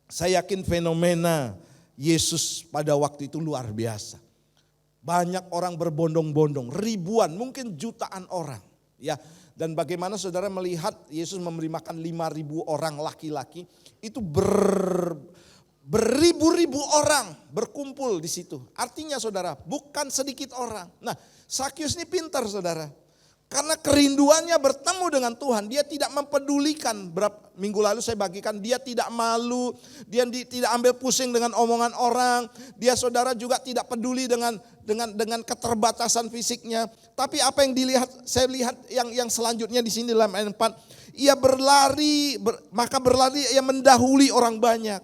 saya yakin fenomena Yesus pada waktu itu luar biasa. Banyak orang berbondong-bondong, ribuan, mungkin jutaan orang. Ya, dan bagaimana saudara melihat Yesus memberi makan 5.000 orang laki-laki, itu beribu-ribu orang berkumpul di situ. Artinya saudara, bukan sedikit orang. Nah, Sakius ini pintar saudara. Karena kerinduannya bertemu dengan Tuhan, dia tidak mempedulikan. Berapa minggu lalu saya bagikan, dia tidak malu, dia tidak ambil pusing dengan omongan orang. Dia saudara juga tidak peduli dengan keterbatasan fisiknya. Tapi apa yang saya lihat yang selanjutnya di sini dalam ayat 4, ia berlari, maka berlari ia mendahului orang banyak.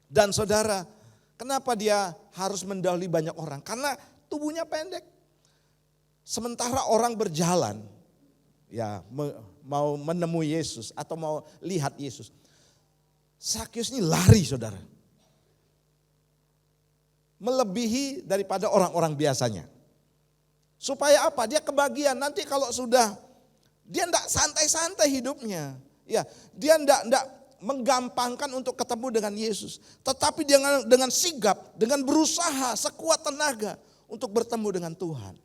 Dan saudara, kenapa dia harus mendahului banyak orang? Karena tubuhnya pendek. Sementara orang berjalan, ya mau menemui Yesus atau mau lihat Yesus. Sakius ini lari saudara. Melebihi daripada orang-orang biasanya. Supaya apa? Dia kebagian. Nanti kalau sudah, dia tidak santai-santai hidupnya. Ya, dia tidak menggampangkan untuk ketemu dengan Yesus. Tetapi dengan sigap, dengan berusaha sekuat tenaga untuk bertemu dengan Tuhan.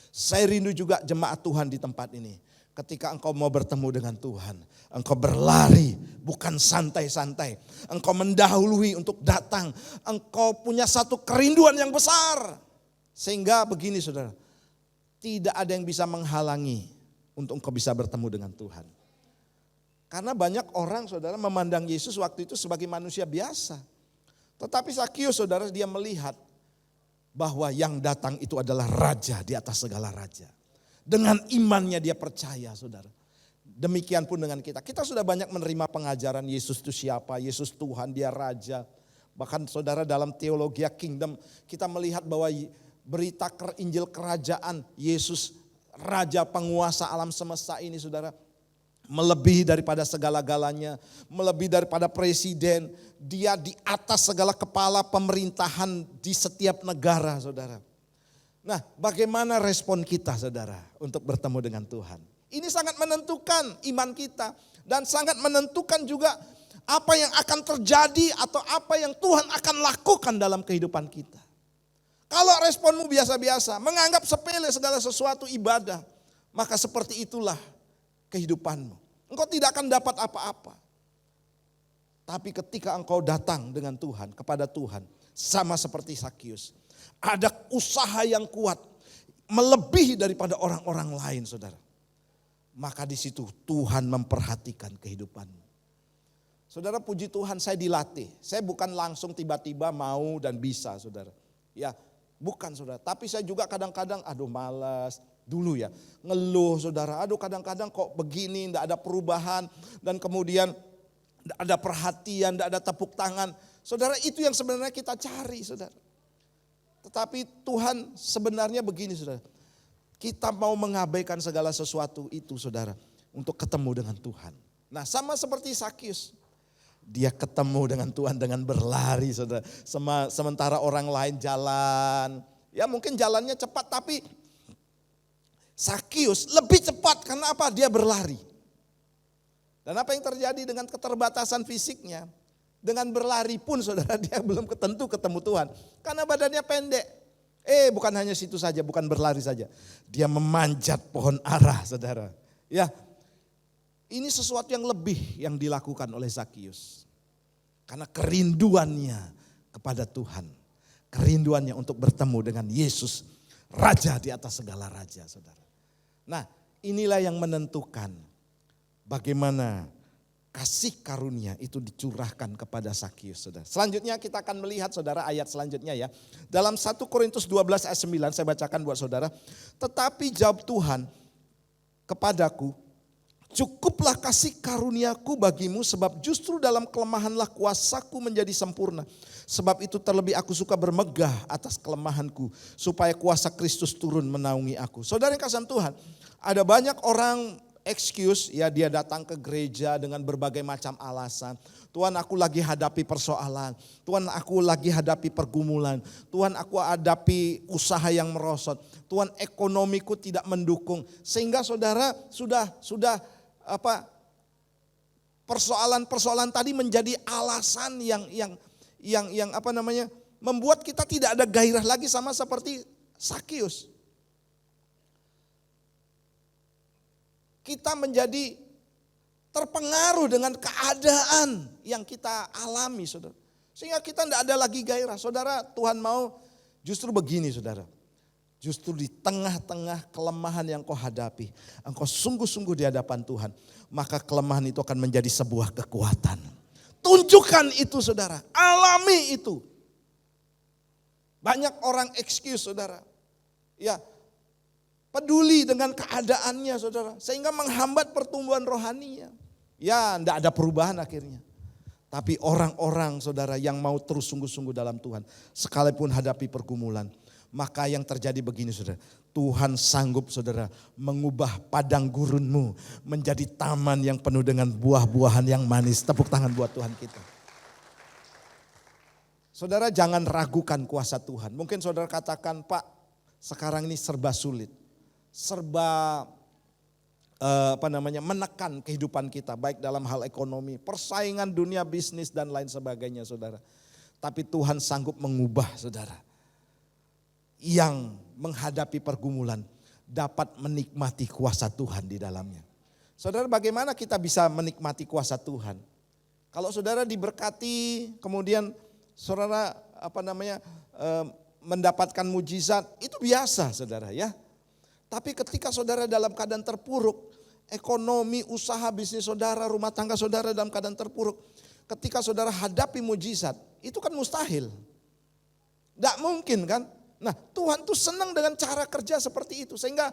Saya rindu juga jemaat Tuhan di tempat ini. Ketika engkau mau bertemu dengan Tuhan, engkau berlari bukan santai-santai. Engkau mendahului untuk datang. Engkau punya satu kerinduan yang besar. Sehingga begini saudara, tidak ada yang bisa menghalangi untuk engkau bisa bertemu dengan Tuhan. Karena banyak orang saudara memandang Yesus waktu itu sebagai manusia biasa. Tetapi Sakius saudara, dia melihat bahwa yang datang itu adalah raja di atas segala raja. Dengan imannya dia percaya saudara. Demikian pun dengan kita. Kita sudah banyak menerima pengajaran Yesus itu siapa, Yesus Tuhan, dia raja. Bahkan saudara dalam teologi kingdom kita melihat bahwa berita Injil kerajaan Yesus raja penguasa alam semesta ini saudara. Melebihi daripada segala-galanya, melebihi daripada presiden, dia di atas segala kepala pemerintahan di setiap negara saudara. Nah, bagaimana respon kita saudara untuk bertemu dengan Tuhan? Ini sangat menentukan iman kita dan sangat menentukan juga apa yang akan terjadi atau apa yang Tuhan akan lakukan dalam kehidupan kita. Kalau responmu biasa-biasa, menganggap sepele segala sesuatu ibadah, maka seperti itulah kehidupanmu. Engkau tidak akan dapat apa-apa. Tapi ketika engkau datang dengan Tuhan, kepada Tuhan, sama seperti Sakius, ada usaha yang kuat, melebihi daripada orang-orang lain saudara. Maka di situ Tuhan memperhatikan kehidupanmu. Saudara, puji Tuhan saya dilatih. Saya bukan langsung tiba-tiba mau dan bisa saudara. Ya, bukan saudara. Tapi saya juga kadang-kadang malas. Dulu ya, ngeluh saudara, kadang-kadang kok begini, tidak ada perubahan. Dan kemudian tidak ada perhatian, tidak ada tepuk tangan. Saudara, itu yang sebenarnya kita cari saudara. Tetapi Tuhan sebenarnya begini saudara. Kita mau mengabaikan segala sesuatu itu saudara. Untuk ketemu dengan Tuhan. Nah sama seperti Sakius. Dia ketemu dengan Tuhan dengan berlari saudara. Sementara orang lain jalan. Ya mungkin jalannya cepat tapi Sakius lebih cepat karena apa? Dia berlari. Dan apa yang terjadi dengan keterbatasan fisiknya? Dengan berlari pun saudara dia belum tentu ketemu Tuhan. Karena badannya pendek. Bukan hanya situ saja, bukan berlari saja. Dia memanjat pohon ara saudara. Ya, ini sesuatu yang lebih yang dilakukan oleh Sakius. Karena kerinduannya kepada Tuhan. Kerinduannya untuk bertemu dengan Yesus. Raja di atas segala raja saudara. Nah inilah yang menentukan bagaimana kasih karunia itu dicurahkan kepada Sakius saudara. Selanjutnya kita akan melihat saudara ayat selanjutnya ya. Dalam 1 Korintus 12 ayat 9 saya bacakan buat saudara. Tetapi jawab Tuhan kepadaku, cukuplah kasih karuniaku bagimu sebab justru dalam kelemahanlah kuasaku menjadi sempurna. Sebab itu terlebih aku suka bermegah atas kelemahanku supaya kuasa Kristus turun menaungi aku. Saudara yang kasihan Tuhan, ada banyak orang excuse, ya dia datang ke gereja dengan berbagai macam alasan. Tuhan, aku lagi hadapi persoalan. Tuhan, aku lagi hadapi pergumulan. Tuhan, aku hadapi usaha yang merosot. Tuhan, ekonomiku tidak mendukung. Sehingga saudara sudah persoalan-persoalan tadi menjadi alasan yang membuat kita tidak ada gairah lagi, sama seperti Sakius. Kita menjadi terpengaruh dengan keadaan yang kita alami, saudara. Sehingga kita tidak ada lagi gairah. Saudara, Tuhan mau justru begini, saudara. Justru di tengah-tengah kelemahan yang kau hadapi, engkau sungguh-sungguh di hadapan Tuhan, maka kelemahan itu akan menjadi sebuah kekuatan. Tunjukkan itu, saudara. Alami itu. Banyak orang excuse, saudara. Ya, peduli dengan keadaannya, saudara, sehingga menghambat pertumbuhan rohaninya. Ya, tidak ada perubahan akhirnya. Tapi orang-orang, saudara, yang mau terus sungguh-sungguh dalam Tuhan, sekalipun hadapi pergumulan, maka yang terjadi begini, saudara. Tuhan sanggup, saudara, mengubah padang gurunmu menjadi taman yang penuh dengan buah-buahan yang manis. Tepuk tangan buat Tuhan kita. Saudara, jangan ragukan kuasa Tuhan. Mungkin saudara katakan, Pak, sekarang ini serba sulit. Serba menekan kehidupan kita, baik dalam hal ekonomi, persaingan dunia bisnis dan lain sebagainya, saudara. Tapi Tuhan sanggup mengubah, saudara. Yang menghadapi pergumulan dapat menikmati kuasa Tuhan di dalamnya. Saudara, bagaimana kita bisa menikmati kuasa Tuhan? Kalau saudara diberkati, kemudian saudara mendapatkan mujizat, itu biasa, saudara, ya. Tapi ketika saudara dalam keadaan terpuruk, ekonomi, usaha, bisnis saudara, rumah tangga saudara dalam keadaan terpuruk, ketika saudara hadapi mujizat, itu kan mustahil. Tidak mungkin kan? Nah, Tuhan tuh senang dengan cara kerja seperti itu. Sehingga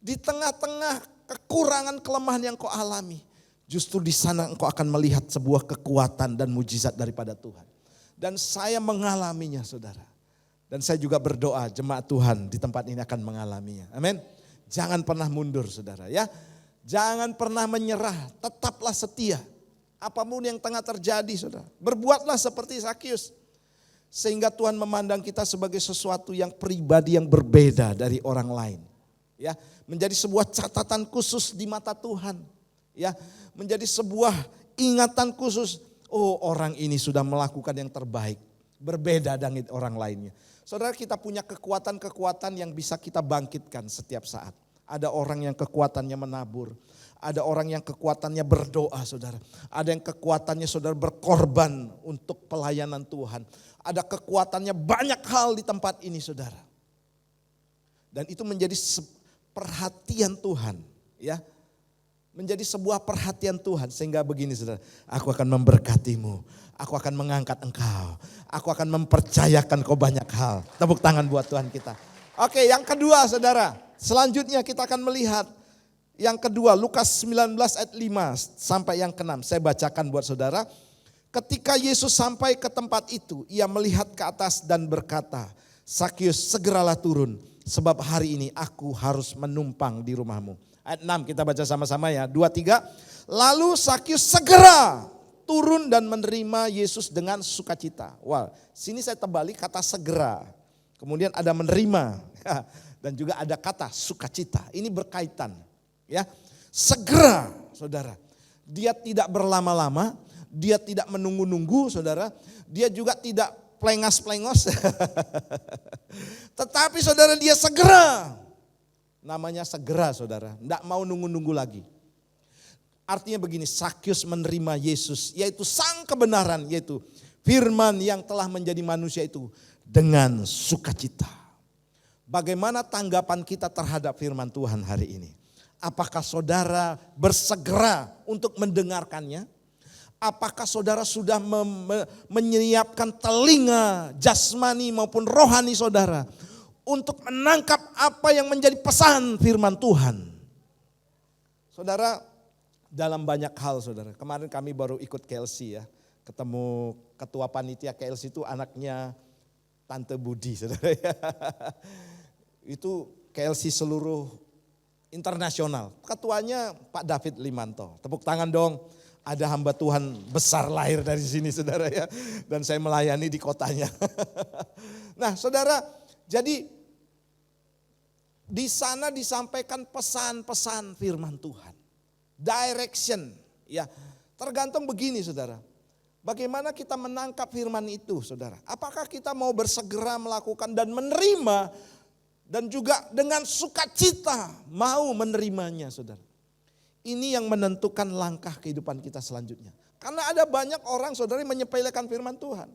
di tengah-tengah kekurangan, kelemahan yang kau alami, justru di sana engkau akan melihat sebuah kekuatan dan mujizat daripada Tuhan. Dan saya mengalaminya, saudara. Dan saya juga berdoa jemaat Tuhan di tempat ini akan mengalaminya. Amin. Jangan pernah mundur, saudara, ya. Jangan pernah menyerah, tetaplah setia. Apapun yang tengah terjadi, saudara. Berbuatlah seperti Sakius. Sehingga Tuhan memandang kita sebagai sesuatu yang pribadi yang berbeda dari orang lain. Ya, menjadi sebuah catatan khusus di mata Tuhan. Ya, menjadi sebuah ingatan khusus. Oh, orang ini sudah melakukan yang terbaik. Berbeda dengan orang lainnya. Saudara, kita punya kekuatan-kekuatan yang bisa kita bangkitkan setiap saat. Ada orang yang kekuatannya menabur. Ada orang yang kekuatannya berdoa, saudara. Ada yang kekuatannya saudara berkorban untuk pelayanan Tuhan. Ada kekuatannya banyak hal di tempat ini, saudara. Dan itu menjadi perhatian Tuhan, ya. Menjadi sebuah perhatian Tuhan, sehingga begini, saudara. Aku akan memberkatimu. Aku akan mengangkat engkau. Aku akan mempercayakan kau banyak hal. Tepuk tangan buat Tuhan kita. Oke, yang kedua, saudara. Selanjutnya kita akan melihat yang kedua, Lukas 19 ayat 5 sampai yang ke-6. Saya bacakan buat saudara. Ketika Yesus sampai ke tempat itu, ia melihat ke atas dan berkata, Sakius, segeralah turun, sebab hari ini aku harus menumpang di rumahmu. Ayat 6 kita baca sama-sama ya, 2, 3. Lalu Sakius segera turun dan menerima Yesus dengan sukacita. Wah, sini saya terbalik kata segera. Kemudian ada menerima dan juga ada kata sukacita. Ini berkaitan, ya. Segera, saudara. Dia tidak berlama-lama, dia tidak menunggu-nunggu, saudara. Dia juga tidak plengas-plengos. Tetapi saudara, dia segera. Namanya segera, saudara. Tidak mau nunggu-nunggu lagi. Artinya begini, Sakius menerima Yesus, yaitu sang kebenaran, yaitu firman yang telah menjadi manusia itu dengan sukacita. Bagaimana tanggapan kita terhadap firman Tuhan hari ini? Apakah saudara bersegera untuk mendengarkannya? Apakah saudara sudah menyiapkan telinga jasmani maupun rohani saudara untuk menangkap apa yang menjadi pesan firman Tuhan? Saudara, dalam banyak hal, saudara. Kemarin kami baru ikut KLC ya. Ketemu ketua panitia KLC itu anaknya Tante Budi, saudara. Itu KLC seluruh internasional. Ketuanya Pak David Limanto. Tepuk tangan dong. Ada hamba Tuhan besar lahir dari sini saudara ya. Dan saya melayani di kotanya. Nah saudara, jadi di sana disampaikan pesan-pesan firman Tuhan. Direction ya. Tergantung begini saudara. Bagaimana kita menangkap firman itu saudara. Apakah kita mau bersegera melakukan dan menerima. Dan juga dengan sukacita mau menerimanya saudara. Ini yang menentukan langkah kehidupan kita selanjutnya. Karena ada banyak orang saudara yang menyepelekan firman Tuhan.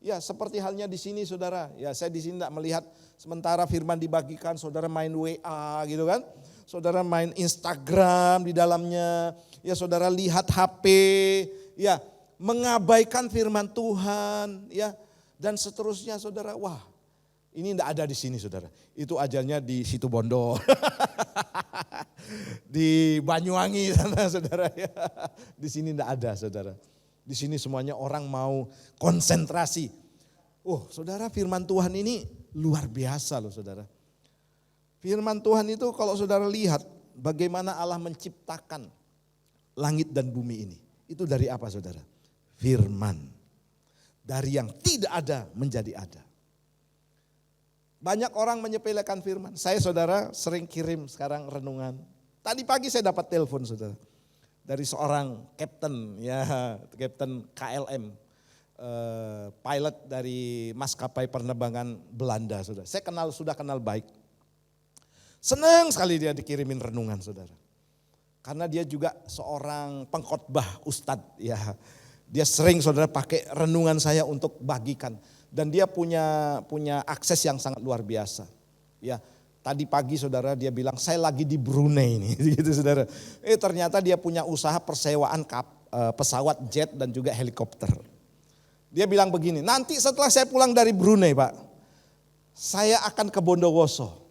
Ya seperti halnya di sini saudara. Ya saya di sini tidak melihat sementara firman dibagikan saudara main WA gitu kan. Saudara main Instagram di dalamnya. Ya saudara lihat HP. Ya mengabaikan firman Tuhan. Ya dan seterusnya saudara. Wah ini tidak ada di sini saudara. Itu ajalnya di Situbondo. Di Banyuwangi sana saudara ya. Di sini tidak ada saudara. Di sini semuanya orang mau konsentrasi. Saudara firman Tuhan ini luar biasa loh saudara. Firman Tuhan itu kalau saudara lihat bagaimana Allah menciptakan langit dan bumi ini. Itu dari apa saudara? Firman. Dari yang tidak ada menjadi ada. Banyak orang menyepelekan firman. Saya saudara sering kirim sekarang renungan. Tadi pagi saya dapat telepon saudara. Dari seorang kapten kapten KLM. Pilot dari maskapai penerbangan Belanda saudara. Saya sudah kenal baik. Senang sekali dia dikirimin renungan saudara. Karena dia juga seorang pengkhotbah ustadz ya. Dia sering saudara pakai renungan saya untuk bagikan. Dan dia punya akses yang sangat luar biasa. Ya, tadi pagi saudara dia bilang saya lagi di Brunei ini, gitu saudara. Ternyata dia punya usaha persewaan pesawat jet dan juga helikopter. Dia bilang begini, nanti setelah saya pulang dari Brunei Pak, saya akan ke Bondowoso.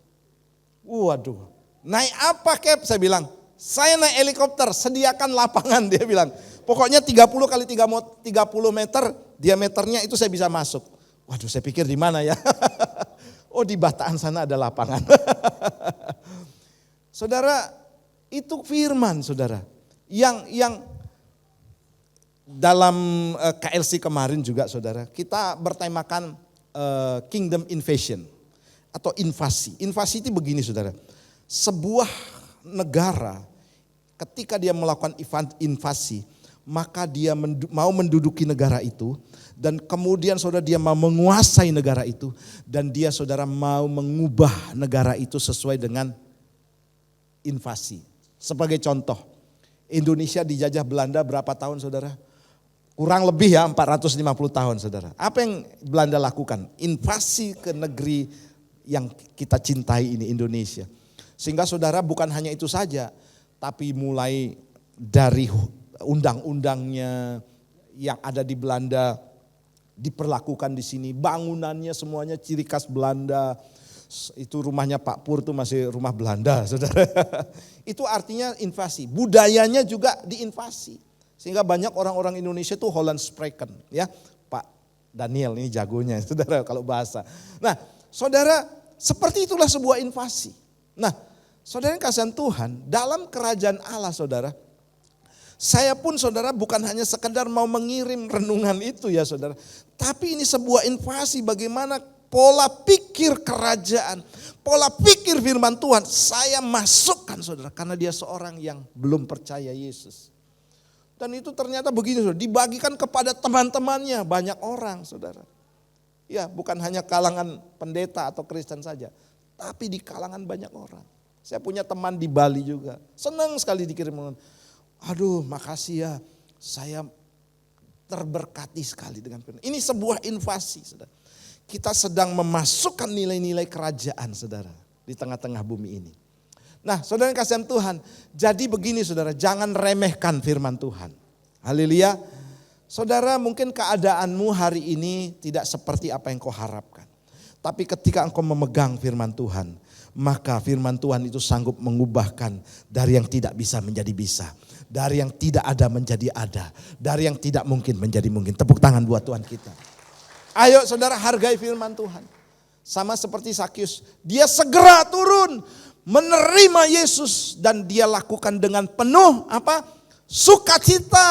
Waduh, naik apa Cap? Saya bilang, saya naik helikopter, sediakan lapangan dia bilang. Pokoknya 30 kali 30 meter diameternya itu saya bisa masuk. Waduh saya pikir di mana ya? Di Bataan sana ada lapangan. Saudara, itu firman saudara. Yang dalam KLC kemarin juga saudara, kita bertemakan Kingdom Invasion atau invasi. Invasi itu begini saudara. Sebuah negara ketika dia melakukan invasi, maka dia mau menduduki negara itu dan kemudian saudara dia mau menguasai negara itu dan dia saudara mau mengubah negara itu sesuai dengan invasi. Sebagai contoh, Indonesia dijajah Belanda berapa tahun saudara? Kurang lebih ya 450 tahun saudara. Apa yang Belanda lakukan? Invasi ke negeri yang kita cintai ini Indonesia. Sehingga saudara bukan hanya itu saja, tapi mulai dari undang-undangnya yang ada di Belanda diperlakukan di sini. Bangunannya semuanya ciri khas Belanda. Itu rumahnya Pak Pur itu masih rumah Belanda, saudara. Itu artinya invasi. Budayanya juga diinvasi. Sehingga banyak orang-orang Indonesia itu Holland Spreken, ya. Pak Daniel ini jagonya, saudara kalau bahasa. Nah, saudara, seperti itulah sebuah invasi. Nah, saudara yang kasihan Tuhan, dalam kerajaan Allah, saudara, saya pun saudara bukan hanya sekedar mau mengirim renungan itu ya saudara. Tapi ini sebuah invasi bagaimana pola pikir kerajaan. Pola pikir firman Tuhan saya masukkan saudara. Karena dia seorang yang belum percaya Yesus. Dan itu ternyata begini saudara. Dibagikan kepada teman-temannya banyak orang saudara. Ya bukan hanya kalangan pendeta atau Kristen saja. Tapi di kalangan banyak orang. Saya punya teman di Bali juga. Senang sekali dikirim renungan. Aduh makasih ya, saya terberkati sekali dengan firman. Ini sebuah invasi saudara. Kita sedang memasukkan nilai-nilai kerajaan saudara di tengah-tengah bumi ini. Nah saudara yang kasihan Tuhan, jadi begini saudara, jangan remehkan firman Tuhan. Haleluya. Saudara mungkin keadaanmu hari ini tidak seperti apa yang kau harapkan. Tapi ketika engkau memegang firman Tuhan, maka firman Tuhan itu sanggup mengubahkan dari yang tidak bisa menjadi bisa. Dari yang tidak ada menjadi ada. Dari yang tidak mungkin menjadi mungkin. Tepuk tangan buat Tuhan kita. Ayo saudara hargai firman Tuhan. Sama seperti Sakyus. Dia segera turun. menerima Yesus dan dia lakukan dengan penuh apa? Sukacita.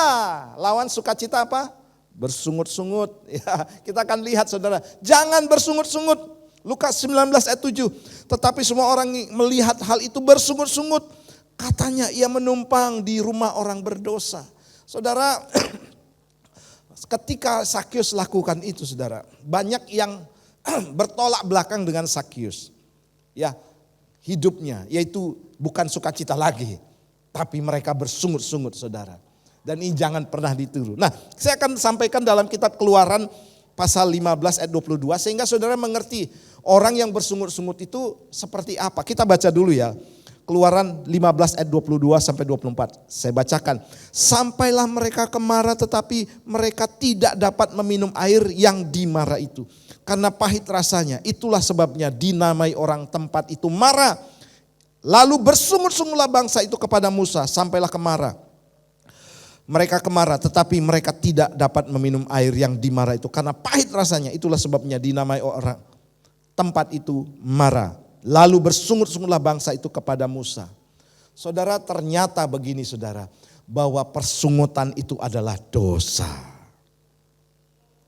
Lawan sukacita apa? Bersungut-sungut. Ya, kita akan lihat saudara, jangan bersungut-sungut. Lukas 19 ayat 7. Tetapi semua orang melihat hal itu bersungut-sungut. Katanya ia menumpang di rumah orang berdosa. Saudara, ketika Sakyus lakukan itu saudara, banyak yang bertolak belakang dengan Sakyus. Ya, hidupnya yaitu bukan sukacita lagi, tapi mereka bersungut-sungut saudara. Dan ini jangan pernah ditiru. Nah, saya akan sampaikan dalam kitab Keluaran pasal 15 ayat 22 sehingga saudara mengerti orang yang bersungut-sungut itu seperti apa. Kita baca dulu ya. Keluaran 15 ayat 22 sampai 24. Saya bacakan. Sampailah mereka ke Mara tetapi mereka tidak dapat meminum air yang di Mara itu. Karena pahit rasanya. Itulah sebabnya dinamai orang tempat itu Mara. Lalu bersungut-sungutlah bangsa itu kepada Musa. Sampailah ke Mara. Mereka ke Mara tetapi mereka tidak dapat meminum air yang di Mara itu. Karena pahit rasanya. Itulah sebabnya dinamai orang tempat itu Mara. Lalu bersungut-sungutlah bangsa itu kepada Musa. Saudara, ternyata begini saudara, bahwa persungutan itu adalah dosa.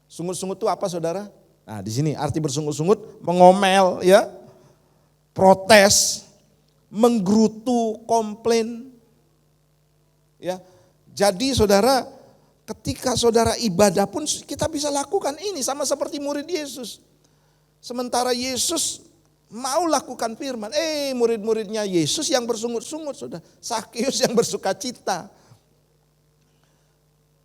Sungut-sungut itu apa saudara? Nah di sini arti bersungut-sungut, mengomel ya, protes, menggerutu, komplain. Ya, jadi saudara, ketika saudara ibadah pun kita bisa lakukan ini sama seperti murid Yesus. Sementara Yesus mau lakukan firman, murid-muridnya Yesus yang bersungut-sungut, saudara. Sakyus yang bersukacita.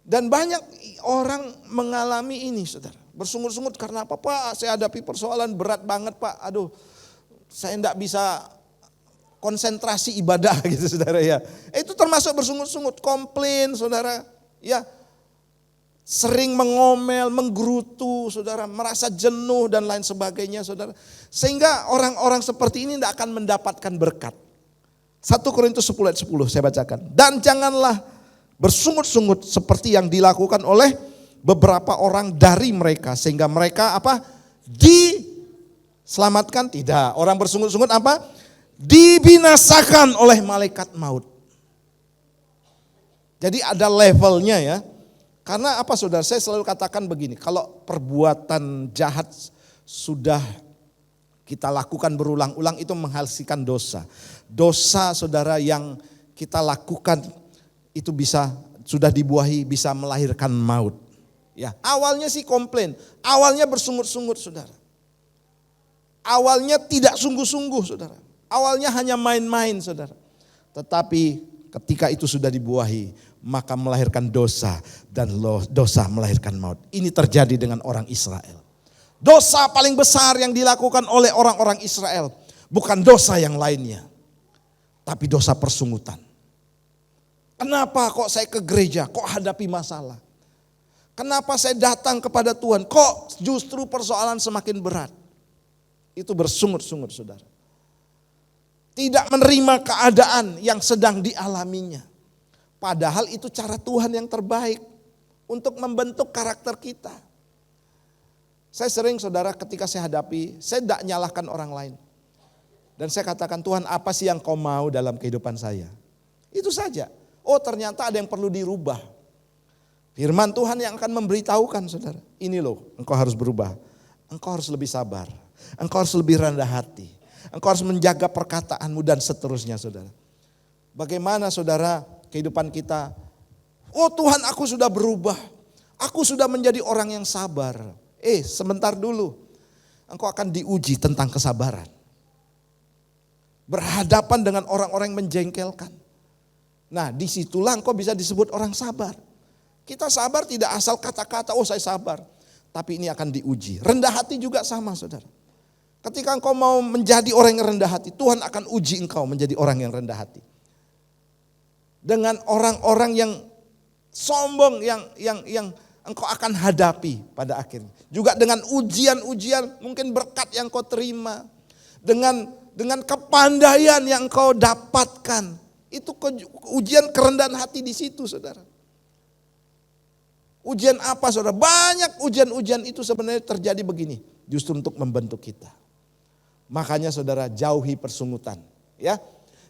Dan banyak orang mengalami ini, saudara. Bersungut-sungut karena apa? Pak, saya hadapi persoalan berat banget, Pak. Aduh, saya enggak bisa konsentrasi ibadah gitu, saudara ya. Itu termasuk bersungut-sungut, komplain, saudara. Ya, sering mengomel, menggerutu, saudara, merasa jenuh dan lain sebagainya, saudara. Sehingga orang-orang seperti ini tidak akan mendapatkan berkat. 1 Korintus 10 ayat 10 saya bacakan. Dan janganlah bersungut-sungut seperti yang dilakukan oleh beberapa orang dari mereka. Sehingga mereka apa? Diselamatkan? Tidak. Orang bersungut-sungut apa? Dibinasakan oleh malaikat maut. Jadi ada levelnya ya. Karena apa saudara, saya selalu katakan begini, kalau perbuatan jahat sudah kita lakukan berulang-ulang itu menghasilkan dosa. Dosa saudara yang kita lakukan itu sudah dibuahi bisa melahirkan maut. Ya, awalnya sih komplain, awalnya bersungut-sungut saudara. Awalnya tidak sungguh-sungguh saudara. Awalnya hanya main-main saudara. Tetapi ketika itu sudah dibuahi, maka melahirkan dosa dan dosa melahirkan maut. Ini terjadi dengan orang Israel. Dosa paling besar yang dilakukan oleh orang-orang Israel bukan dosa yang lainnya, tapi dosa persungutan. Kenapa kok saya ke gereja, kok hadapi masalah? Kenapa saya datang kepada Tuhan, kok justru persoalan semakin berat? Itu bersungut-sungut saudara. Tidak menerima keadaan yang sedang dialaminya. Padahal itu cara Tuhan yang terbaik untuk membentuk karakter kita. Saya sering saudara ketika saya hadapi, saya tidak nyalahkan orang lain. Dan saya katakan, Tuhan apa sih yang kau mau dalam kehidupan saya? Itu saja. Oh ternyata ada yang perlu dirubah. Firman Tuhan yang akan memberitahukan saudara. Ini loh, engkau harus berubah. Engkau harus lebih sabar. Engkau harus lebih rendah hati. Engkau harus menjaga perkataanmu dan seterusnya saudara. Bagaimana saudara kehidupan kita? Oh Tuhan aku sudah berubah. Aku sudah menjadi orang yang sabar. Sebentar dulu. Engkau akan diuji tentang kesabaran. Berhadapan dengan orang-orang yang menjengkelkan. Nah disitulah engkau bisa disebut orang sabar. Kita sabar tidak asal kata-kata, oh saya sabar. Tapi ini akan diuji. Rendah hati juga sama saudara. Ketika engkau mau menjadi orang yang rendah hati, Tuhan akan uji engkau menjadi orang yang rendah hati. Dengan orang-orang yang sombong yang engkau akan hadapi pada akhirnya. Juga dengan ujian-ujian mungkin berkat yang kau terima. Dengan kepandaian yang kau dapatkan. Itu ujian kerendahan hati di situ saudara. Ujian apa saudara? Banyak ujian-ujian itu sebenarnya terjadi begini. Justru untuk membentuk kita. Makanya saudara jauhi persungutan. Ya,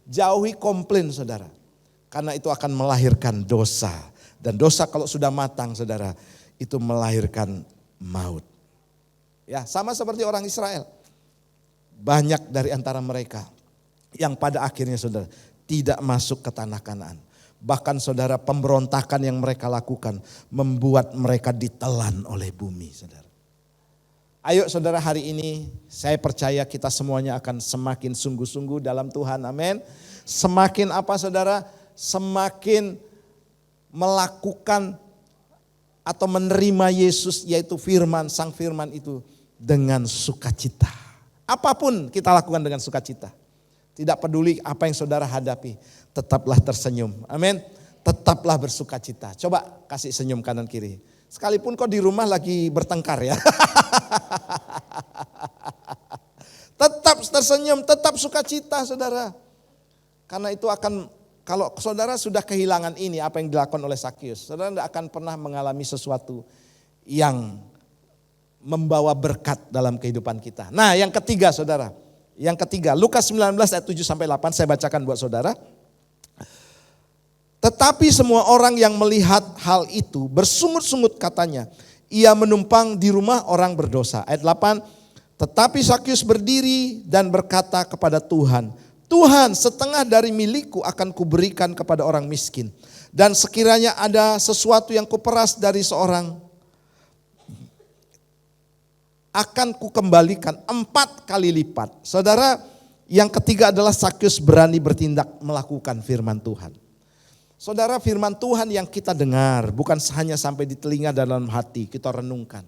jauhi komplain saudara. Karena itu akan melahirkan dosa. Dan dosa kalau sudah matang saudara, itu melahirkan maut. Ya, sama seperti orang Israel. Banyak dari antara mereka yang pada akhirnya saudara tidak masuk ke tanah Kanaan. Bahkan saudara, pemberontakan yang mereka lakukan membuat mereka ditelan oleh bumi saudara. Ayo saudara, hari ini saya percaya kita semuanya akan semakin sungguh-sungguh dalam Tuhan, amin. Semakin apa saudara? Semakin melakukan atau menerima Yesus, yaitu firman, sang firman itu dengan sukacita. Apapun kita lakukan dengan sukacita. Tidak peduli apa yang saudara hadapi, tetaplah tersenyum, amin. Tetaplah bersukacita. Coba kasih senyum kanan kiri. Sekalipun kau di rumah lagi bertengkar ya. Tetap tersenyum, tetap sukacita saudara. Karena itu akan, kalau saudara sudah kehilangan ini, apa yang dilakukan oleh Sakius, saudara tidak akan pernah mengalami sesuatu yang membawa berkat dalam kehidupan kita. Nah yang ketiga saudara, yang ketiga Lukas 19 ayat 7-8 saya bacakan buat saudara. Tetapi semua orang yang melihat hal itu bersungut-sungut katanya, ia menumpang di rumah orang berdosa. Ayat 8, tetapi Sakius berdiri dan berkata kepada Tuhan, Tuhan, setengah dari milikku akan kuberikan kepada orang miskin. Dan sekiranya ada sesuatu yang kuperas dari seorang, akan kukembalikan 4 kali lipat. Saudara, yang ketiga adalah Sakius berani bertindak melakukan firman Tuhan. Saudara, firman Tuhan yang kita dengar bukan hanya sampai di telinga dan dalam hati kita renungkan.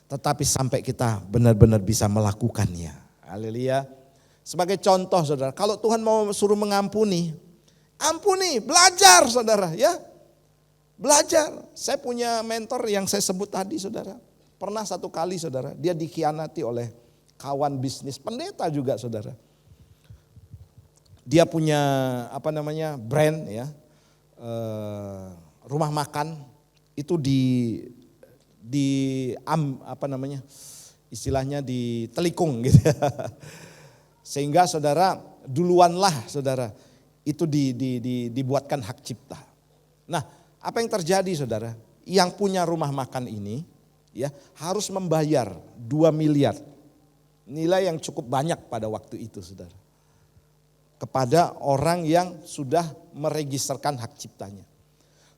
Tetapi sampai kita benar-benar bisa melakukannya. Haleluya. Sebagai contoh saudara, kalau Tuhan mau suruh mengampuni, ampuni, belajar saudara ya. Belajar. Saya punya mentor yang saya sebut tadi saudara. Pernah satu kali saudara, dia dikhianati oleh kawan bisnis, pendeta juga saudara. Dia punya brand ya. Rumah makan itu istilahnya ditelikung gitu. Sehingga saudara duluanlah saudara itu dibuatkan hak cipta. Nah, apa yang terjadi saudara? Yang punya rumah makan ini ya harus membayar 2 miliar. Nilai yang cukup banyak pada waktu itu saudara. Kepada orang yang sudah meregisterkan hak ciptanya.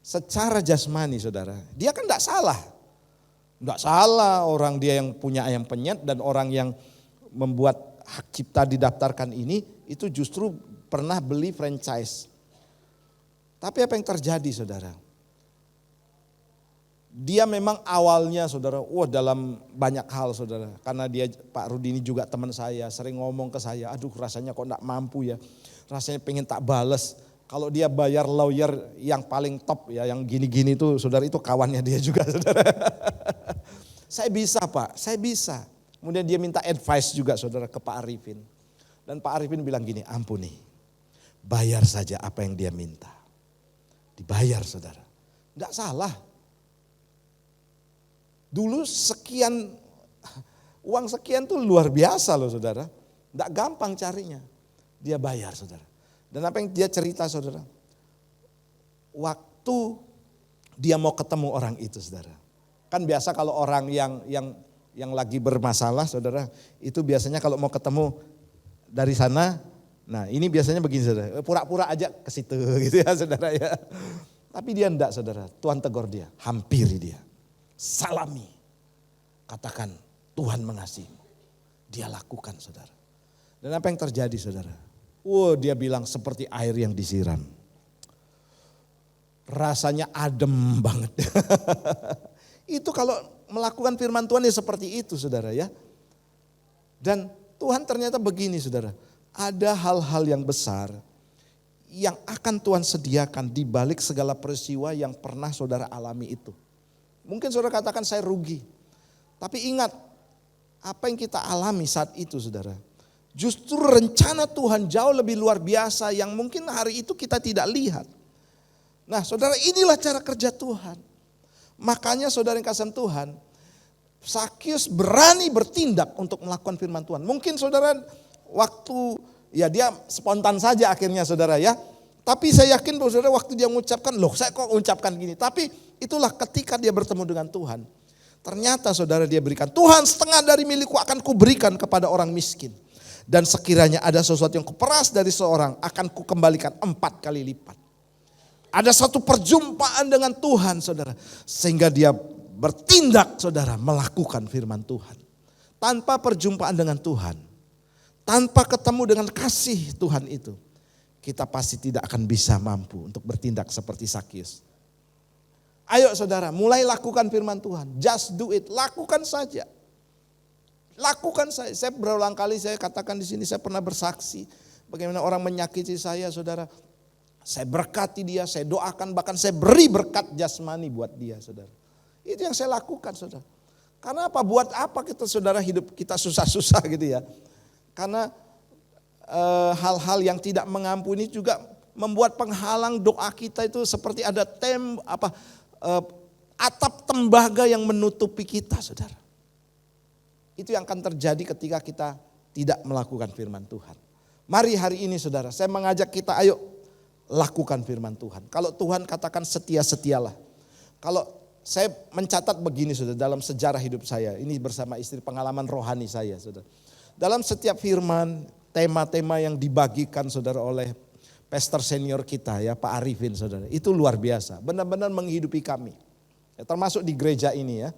Secara jasmani saudara, dia kan tidak salah. Tidak salah orang dia yang punya ayam penyet dan orang yang membuat hak cipta didaftarkan ini, itu justru pernah beli franchise. Tapi apa yang terjadi saudara? Dia memang awalnya saudara, dalam banyak hal saudara. Karena dia Pak Rudi ini juga teman saya, sering ngomong ke saya, aduh rasanya kok enggak mampu ya. Rasanya pengen tak bales. Kalau dia bayar lawyer yang paling top ya, yang gini-gini tuh saudara, itu kawannya dia juga saudara. Saya bisa Pak, saya bisa. Kemudian dia minta advice juga saudara ke Pak Arifin. Dan Pak Arifin bilang gini, ampuni, bayar saja apa yang dia minta. Dibayar saudara, enggak salah. Dulu uang sekian tuh luar biasa loh saudara. Tidak gampang carinya. Dia bayar saudara. Dan apa yang dia cerita saudara. Waktu dia mau ketemu orang itu saudara. Kan biasa kalau orang yang lagi bermasalah saudara. Itu biasanya kalau mau ketemu dari sana. Nah ini biasanya begini saudara. Pura-pura aja ke situ gitu ya saudara ya. Tapi dia enggak saudara. Tuhan tegur dia. Hampiri dia. Salami, katakan Tuhan mengasihimu. Dia lakukan saudara. Dan apa yang terjadi saudara? Dia bilang seperti air yang disiram. Rasanya adem banget. Itu kalau melakukan firman Tuhan ya seperti itu saudara ya. Dan Tuhan ternyata begini saudara. Ada hal-hal yang besar yang akan Tuhan sediakan di balik segala peristiwa yang pernah saudara alami itu. Mungkin saudara katakan saya rugi. Tapi ingat, apa yang kita alami saat itu saudara. Justru rencana Tuhan jauh lebih luar biasa yang mungkin hari itu kita tidak lihat. Nah saudara, inilah cara kerja Tuhan. Makanya saudara yang kasih Tuhan, Sakius berani bertindak untuk melakukan firman Tuhan. Mungkin saudara waktu Ya dia spontan saja akhirnya saudara ya. Tapi saya yakin bahwa saudara waktu dia mengucapkan, loh saya kok mengucapkan gini. Tapi itulah ketika dia bertemu dengan Tuhan. Ternyata saudara dia berikan, Tuhan setengah dari milikku akan kuberikan kepada orang miskin. Dan sekiranya ada sesuatu yang kuperas dari seorang akan kukembalikan 4 kali lipat. Ada satu perjumpaan dengan Tuhan saudara. Sehingga dia bertindak saudara melakukan firman Tuhan. Tanpa perjumpaan dengan Tuhan. Tanpa ketemu dengan kasih Tuhan itu. Kita pasti tidak akan bisa mampu untuk bertindak seperti Sakyus. Ayo saudara, mulai lakukan firman Tuhan. Just do it, lakukan saja. Lakukan saja. Saya berulang kali saya katakan di sini, saya pernah bersaksi bagaimana orang menyakiti saya, saudara. Saya berkati dia, saya doakan, bahkan saya beri berkat jasmani buat dia, saudara. Itu yang saya lakukan, saudara. Karena apa? Buat apa kita saudara hidup kita susah-susah gitu ya? Karena hal-hal yang tidak mengampuni juga membuat penghalang doa kita itu seperti ada atap tembaga yang menutupi kita, saudara. Itu yang akan terjadi ketika kita tidak melakukan firman Tuhan. Mari hari ini saudara, saya mengajak kita ayo lakukan firman Tuhan. Kalau Tuhan katakan setia-setialah. Kalau saya mencatat begini saudara, dalam sejarah hidup saya, ini bersama istri pengalaman rohani saya saudara. Dalam setiap firman, tema-tema yang dibagikan saudara oleh pastor senior kita ya Pak Arifin saudara. Itu luar biasa, benar-benar menghidupi kami. Ya, termasuk di gereja ini ya.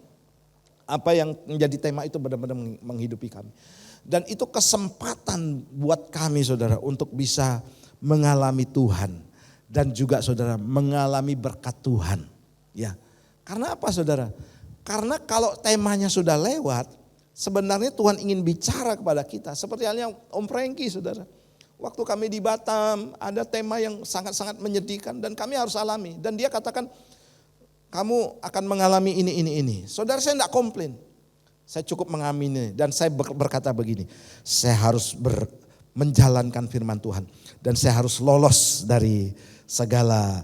Apa yang menjadi tema itu benar-benar menghidupi kami. Dan itu kesempatan buat kami saudara untuk bisa mengalami Tuhan. Dan juga saudara mengalami berkat Tuhan. Ya. Karena apa saudara? Karena kalau temanya sudah lewat, sebenarnya Tuhan ingin bicara kepada kita. Seperti halnya Om Franky saudara. Waktu kami di Batam ada tema yang sangat-sangat menyedihkan dan kami harus alami. Dan dia katakan, kamu akan mengalami ini. Saudara saya tidak komplain. Saya cukup mengamini dan saya berkata begini. Saya harus menjalankan firman Tuhan. Dan saya harus lolos dari segala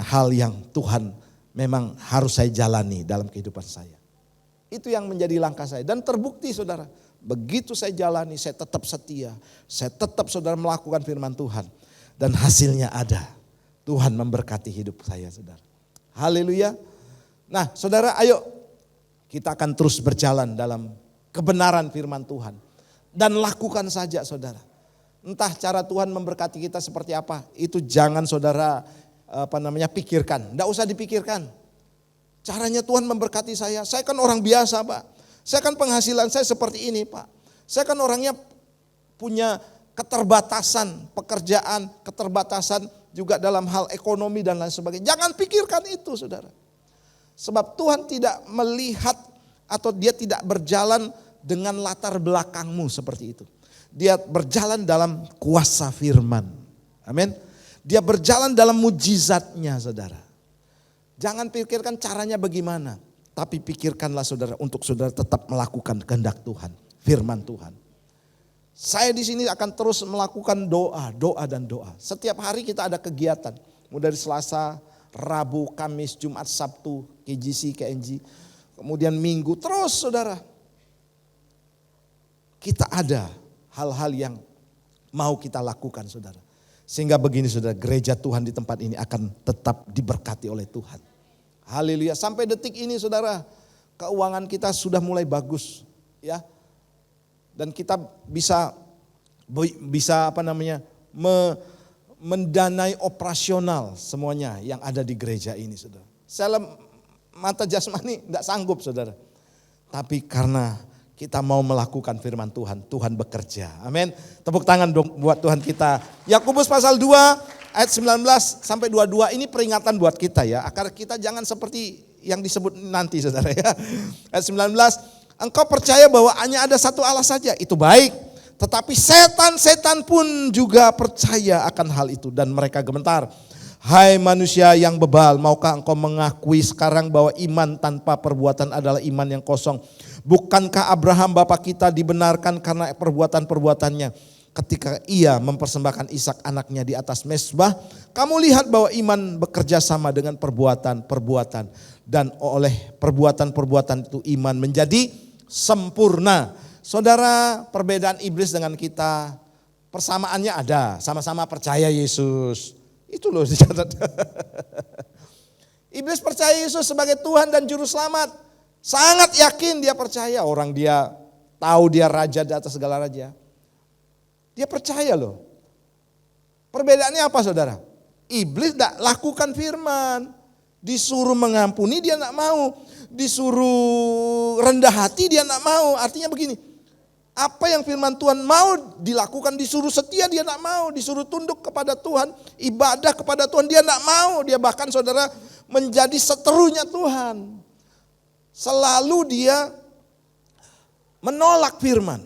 hal yang Tuhan memang harus saya jalani dalam kehidupan saya. Itu yang menjadi langkah saya. Dan terbukti saudara. Begitu saya jalani saya tetap setia. Saya tetap saudara melakukan firman Tuhan. Dan hasilnya ada. Tuhan memberkati hidup saya saudara. Haleluya. Nah saudara ayo kita akan terus berjalan dalam kebenaran firman Tuhan. Dan lakukan saja saudara. Entah cara Tuhan memberkati kita seperti apa. Itu jangan saudara pikirkan. Tidak usah dipikirkan. Caranya Tuhan memberkati saya. Saya kan orang biasa Pak. Saya kan penghasilan saya seperti ini Pak. Saya kan orangnya punya keterbatasan pekerjaan, keterbatasan juga dalam hal ekonomi dan lain sebagainya. Jangan pikirkan itu saudara. Sebab Tuhan tidak melihat atau dia tidak berjalan dengan latar belakangmu seperti itu. Dia berjalan dalam kuasa firman. Amin. Dia berjalan dalam mujizatnya saudara. Jangan pikirkan caranya bagaimana. Tapi pikirkanlah saudara untuk saudara tetap melakukan kehendak Tuhan. Firman Tuhan. Saya di sini akan terus melakukan doa. Setiap hari kita ada kegiatan. Mulai dari Selasa, Rabu, Kamis, Jumat, Sabtu, KGC, KNG. Kemudian Minggu, terus saudara. Kita ada hal-hal yang mau kita lakukan saudara. Sehingga begini saudara, gereja Tuhan di tempat ini akan tetap diberkati oleh Tuhan. Haleluya, sampai detik ini saudara, keuangan kita sudah mulai bagus. Ya. Dan kita bisa mendanai operasional semuanya yang ada di gereja ini saudara. Saya mata jasmani tidak sanggup saudara. Tapi karena kita mau melakukan firman Tuhan, Tuhan bekerja. Amin. Tepuk tangan dong buat Tuhan kita. Yakobus pasal 2 ayat 19 sampai 22 ini peringatan buat kita ya. Agar kita jangan seperti yang disebut nanti saudara ya. Ayat 19. Engkau percaya bahwa hanya ada satu Allah saja, itu baik. Tetapi setan-setan pun juga percaya akan hal itu. Dan mereka gemetar. Hai manusia yang bebal, maukah engkau mengakui sekarang bahwa iman tanpa perbuatan adalah iman yang kosong. Bukankah Abraham bapa kita dibenarkan karena perbuatan-perbuatannya ketika ia mempersembahkan Ishak anaknya di atas mezbah? Kamu lihat bahwa iman bekerja sama dengan perbuatan-perbuatan. Dan oleh perbuatan-perbuatan itu iman menjadi sempurna. Saudara, perbedaan iblis dengan kita, Persamaannya ada, sama-sama percaya Yesus. Itu loh dicatat. Iblis percaya Yesus sebagai Tuhan dan Juru Selamat. Sangat yakin dia percaya, orang dia tahu dia raja di atas segala raja. Dia percaya loh. Perbedaannya apa saudara? Iblis tidak lakukan firman. Disuruh mengampuni dia tidak mau. Disuruh rendah hati dia tidak mau. Artinya begini, apa yang firman Tuhan mau dilakukan, disuruh setia dia tidak mau, disuruh tunduk kepada Tuhan, ibadah kepada Tuhan dia tidak mau. Dia bahkan saudara menjadi seterunya Tuhan. Selalu dia menolak firman.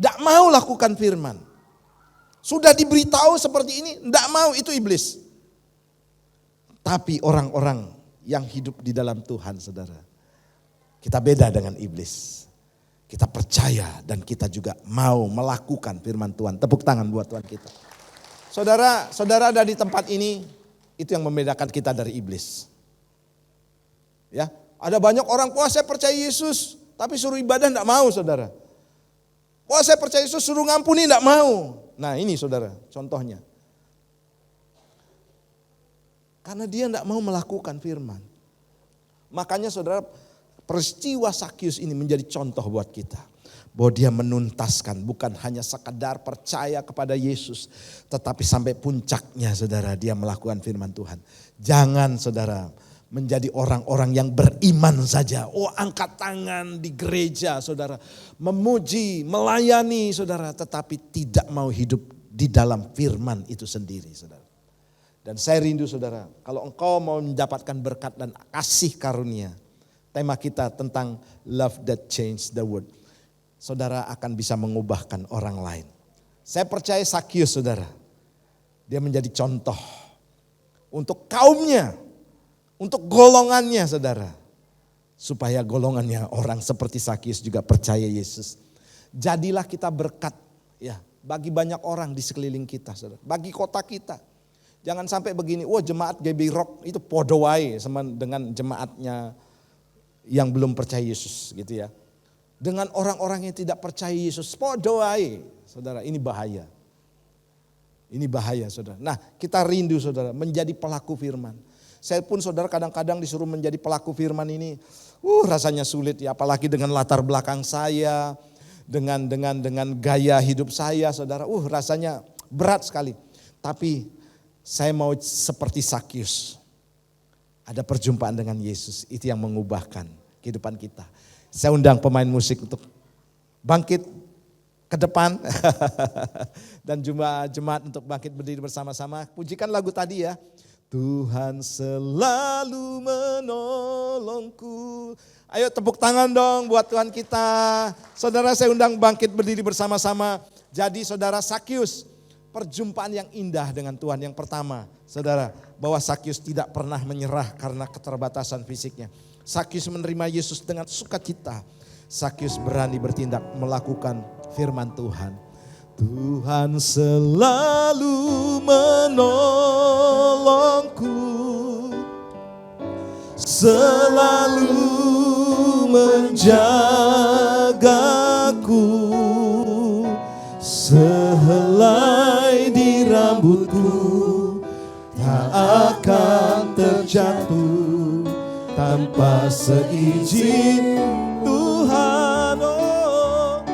Tidak mau lakukan firman. Sudah diberitahu seperti ini, tidak mau, itu iblis. Tapi orang-orang yang hidup di dalam Tuhan saudara, kita beda dengan iblis. Kita percaya dan kita juga mau melakukan firman Tuhan. Tepuk tangan buat Tuhan kita. Saudara, saudara ada di tempat ini, itu yang membedakan kita dari iblis. Ya, ada banyak orang, wah saya percaya Yesus, tapi suruh ibadah enggak mau saudara. Wah saya percaya Yesus, suruh ngampuni enggak mau. Nah ini saudara, contohnya. Karena dia enggak mau melakukan firman. Makanya saudara, peristiwa Sakius ini menjadi contoh buat kita. Bahwa dia menuntaskan, bukan hanya sekadar percaya kepada Yesus. Tetapi sampai puncaknya saudara, dia melakukan firman Tuhan. Jangan saudara menjadi orang-orang yang beriman saja. Oh angkat tangan di gereja saudara. Memuji, melayani saudara. Tetapi tidak mau hidup di dalam firman itu sendiri saudara. Dan saya rindu saudara, kalau engkau mau mendapatkan berkat dan kasih karunia. Tema kita tentang love that change the world. Saudara akan bisa mengubahkan orang lain. Saya percaya Sakius saudara. Dia menjadi contoh untuk kaumnya, untuk golongannya saudara. Supaya golongannya orang seperti Sakius juga percaya Yesus. Jadilah kita berkat ya bagi banyak orang di sekeliling kita saudara. Bagi kota kita. Jangan sampai begini, wah jemaat GB Rock itu podowai sama dengan jemaatnya yang belum percaya Yesus gitu ya. Dengan orang-orang yang tidak percaya Yesus, podowai. Saudara, ini bahaya. Ini bahaya saudara. Nah kita rindu saudara menjadi pelaku firman. Saya pun saudara kadang-kadang disuruh menjadi pelaku firman ini. Rasanya sulit ya, apalagi dengan latar belakang saya. Dengan gaya hidup saya saudara. Rasanya berat sekali. Tapi saya mau seperti Sakius. Ada perjumpaan dengan Yesus, itu yang mengubahkan kehidupan kita. Saya undang pemain musik untuk bangkit ke depan. Dan jemaat untuk bangkit berdiri bersama-sama. Pujikan lagu tadi ya. Tuhan selalu menolongku. Ayo tepuk tangan dong buat Tuhan kita. Saudara saya undang bangkit berdiri bersama-sama. Jadi saudara Sakius, perjumpaan yang indah dengan Tuhan. Yang pertama, saudara, bahwa Sakius tidak pernah menyerah karena keterbatasan fisiknya. Sakius menerima Yesus dengan sukacita. Sakius berani bertindak melakukan firman Tuhan. Tuhan selalu menolongku, selalu menjagaku, sehelai di rambutku tak akan terjatuh tanpa seizin Tuhan. Oh,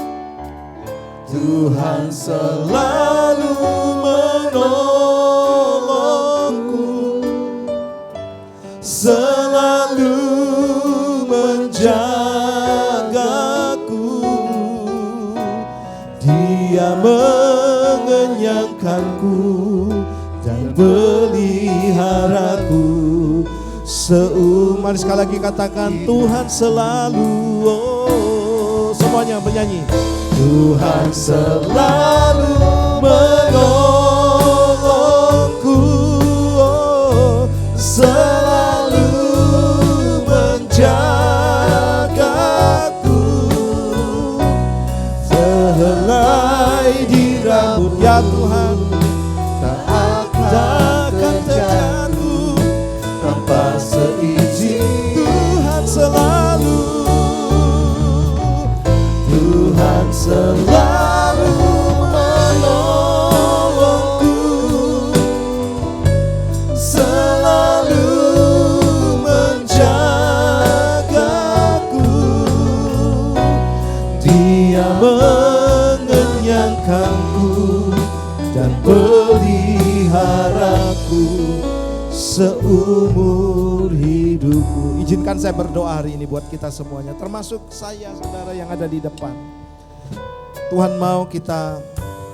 Tuhan selalu menolongku, selalu menjagaku. Dia mengenyangkanku dan peliharaku. Mari sekali lagi katakan Tuhan selalu. Oh, semuanya bernyanyi. Tuhan selalu menolongku, oh, selalu menjagaku, sehelai di rambut ya Tuhan tak akan terjatuh tanpa seizin Tuhan selalu. Tuhan selalu umur hidupku. Izinkan saya berdoa hari ini buat kita semuanya, termasuk saya saudara yang ada di depan. Tuhan mau kita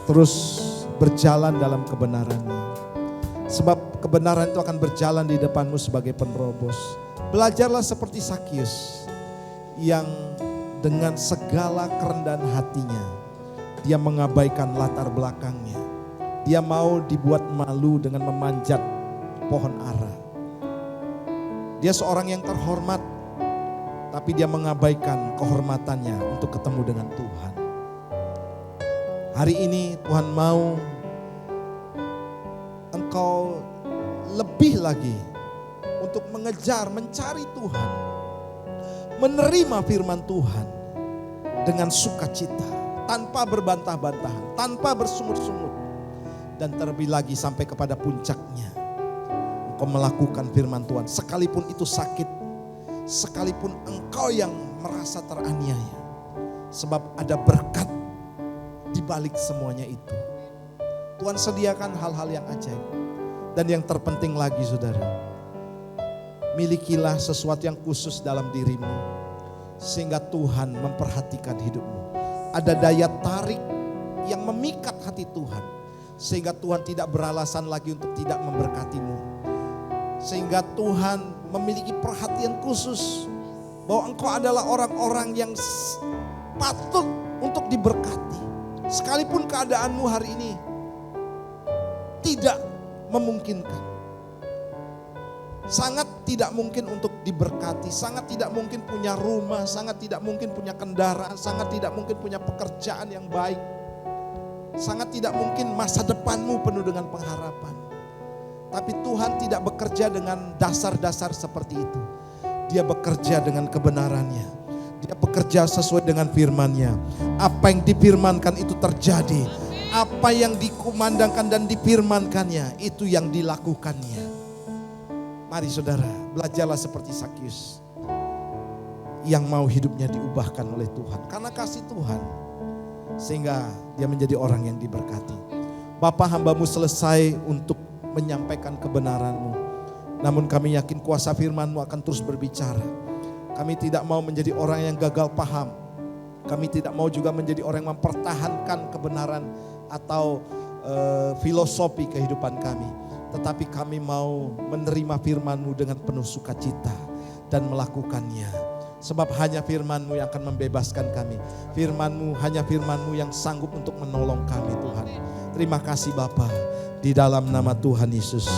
terus berjalan dalam kebenaran-Nya. Sebab kebenaran itu akan berjalan di depanmu sebagai penerobos. Belajarlah seperti Sakius yang dengan segala kerendahan hatinya dia mengabaikan latar belakangnya. Dia mau dibuat malu dengan memanjat pohon ara. Dia seorang yang terhormat, tapi dia mengabaikan kehormatannya untuk ketemu dengan Tuhan. Hari ini Tuhan mau engkau lebih lagi untuk mengejar, mencari Tuhan. Menerima firman Tuhan dengan sukacita, tanpa berbantah-bantahan, tanpa bersungut-sungut. Dan terlebih lagi sampai kepada puncaknya, engkau melakukan firman Tuhan. Sekalipun itu sakit, sekalipun engkau yang merasa teraniaya. Sebab ada berkat di balik semuanya itu. Tuhan sediakan hal-hal yang ajaib. Dan yang terpenting lagi saudara, milikilah sesuatu yang khusus dalam dirimu. Sehingga Tuhan memperhatikan hidupmu. Ada daya tarik yang memikat hati Tuhan. Sehingga Tuhan tidak beralasan lagi untuk tidak memberkatimu. Sehingga Tuhan memiliki perhatian khusus. Bahwa engkau adalah orang-orang yang patut untuk diberkati. Sekalipun keadaanmu hari ini tidak memungkinkan. Sangat tidak mungkin untuk diberkati, sangat tidak mungkin punya rumah, sangat tidak mungkin punya kendaraan, sangat tidak mungkin punya pekerjaan yang baik. Sangat tidak mungkin masa depanmu penuh dengan pengharapan. Tapi Tuhan tidak bekerja dengan dasar-dasar seperti itu. Dia bekerja dengan kebenarannya. Dia bekerja sesuai dengan firman-Nya. Apa yang difirmankan itu terjadi. Apa yang dikumandangkan dan difirmankannya itu yang dilakukannya. Mari saudara, belajarlah seperti Sakius yang mau hidupnya diubahkan oleh Tuhan karena kasih Tuhan, sehingga dia menjadi orang yang diberkati. Bapa, hamba-Mu selesai untuk menyampaikan kebenaran-Mu, namun kami yakin kuasa firman-Mu akan terus berbicara. Kami tidak mau menjadi orang yang gagal paham. Kami tidak mau juga menjadi orang yang mempertahankan kebenaran atau filosofi kehidupan kami. Tetapi kami mau menerima firman-Mu dengan penuh sukacita dan melakukannya. Sebab hanya firman-Mu yang akan membebaskan kami. Firman-Mu, hanya firman-Mu yang sanggup untuk menolong kami Tuhan. Terima kasih Bapa, di dalam nama Tuhan Yesus.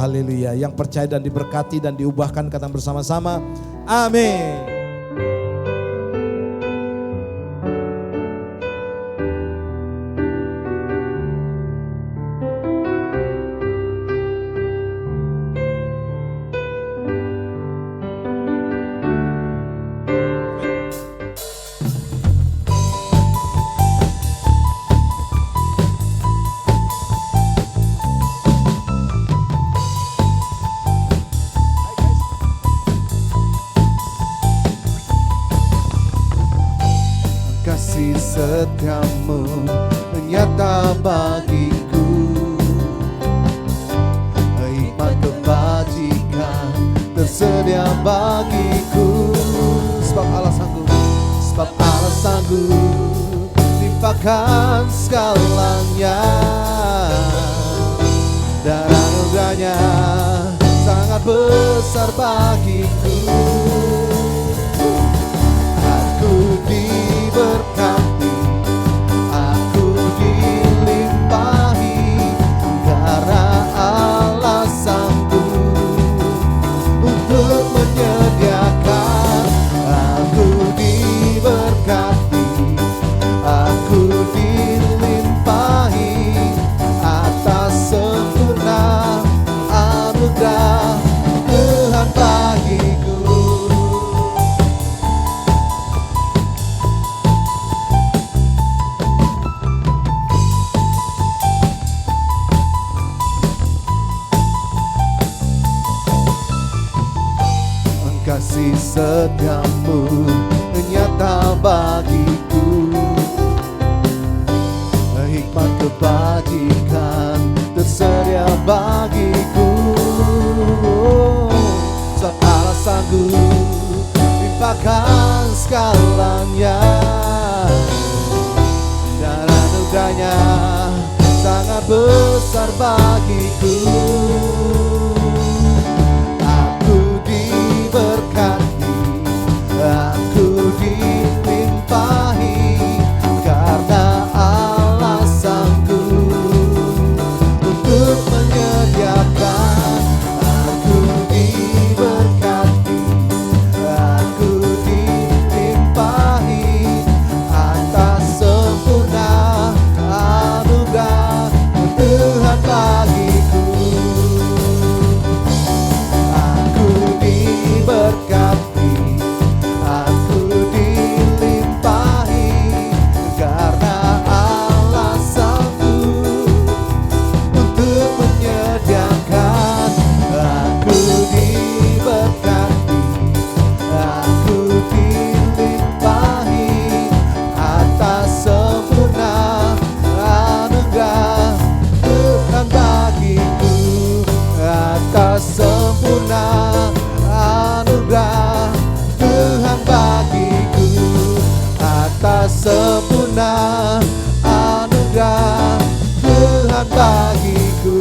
Haleluya. Yang percaya dan diberkati dan diubahkan kata bersama-sama. Amin. Kasih setiamu nyata bagiku, hikmat kebajikan tersedia bagiku. Sebab Allah sanggup limpahkan segalanya, dan anugerahnya sangat besar bagiku. Aku diberkati, aku dilimpahi, karena Allah sanggup untuk menyediakan. Aku diberkati, aku dilimpahi, atas sempurna anugerah Tuhan bagiku. Kasih setiamu nyata bagiku, hikmat kebajikan tersedia bagiku. sanggup limpahkan segalanya, dan anugerahnya sangat besar bagiku. Aku diberkati, aku dilimpahi, karena Allah sanggup untuk menyediakan. Aku diberkati, aku dilimpahi atas sempurna anugerah Tuhan bagiku. Aku diberkati, aku dilimpahi, karena Allah sanggup untuk menyediakan. Aku diberkati, aku dilimpahi atas sempurna anugerah Tuhan bagiku. Atas sempurna anugerah Tuhan bagiku. Atas sempurna anugerah Tuhan bagiku.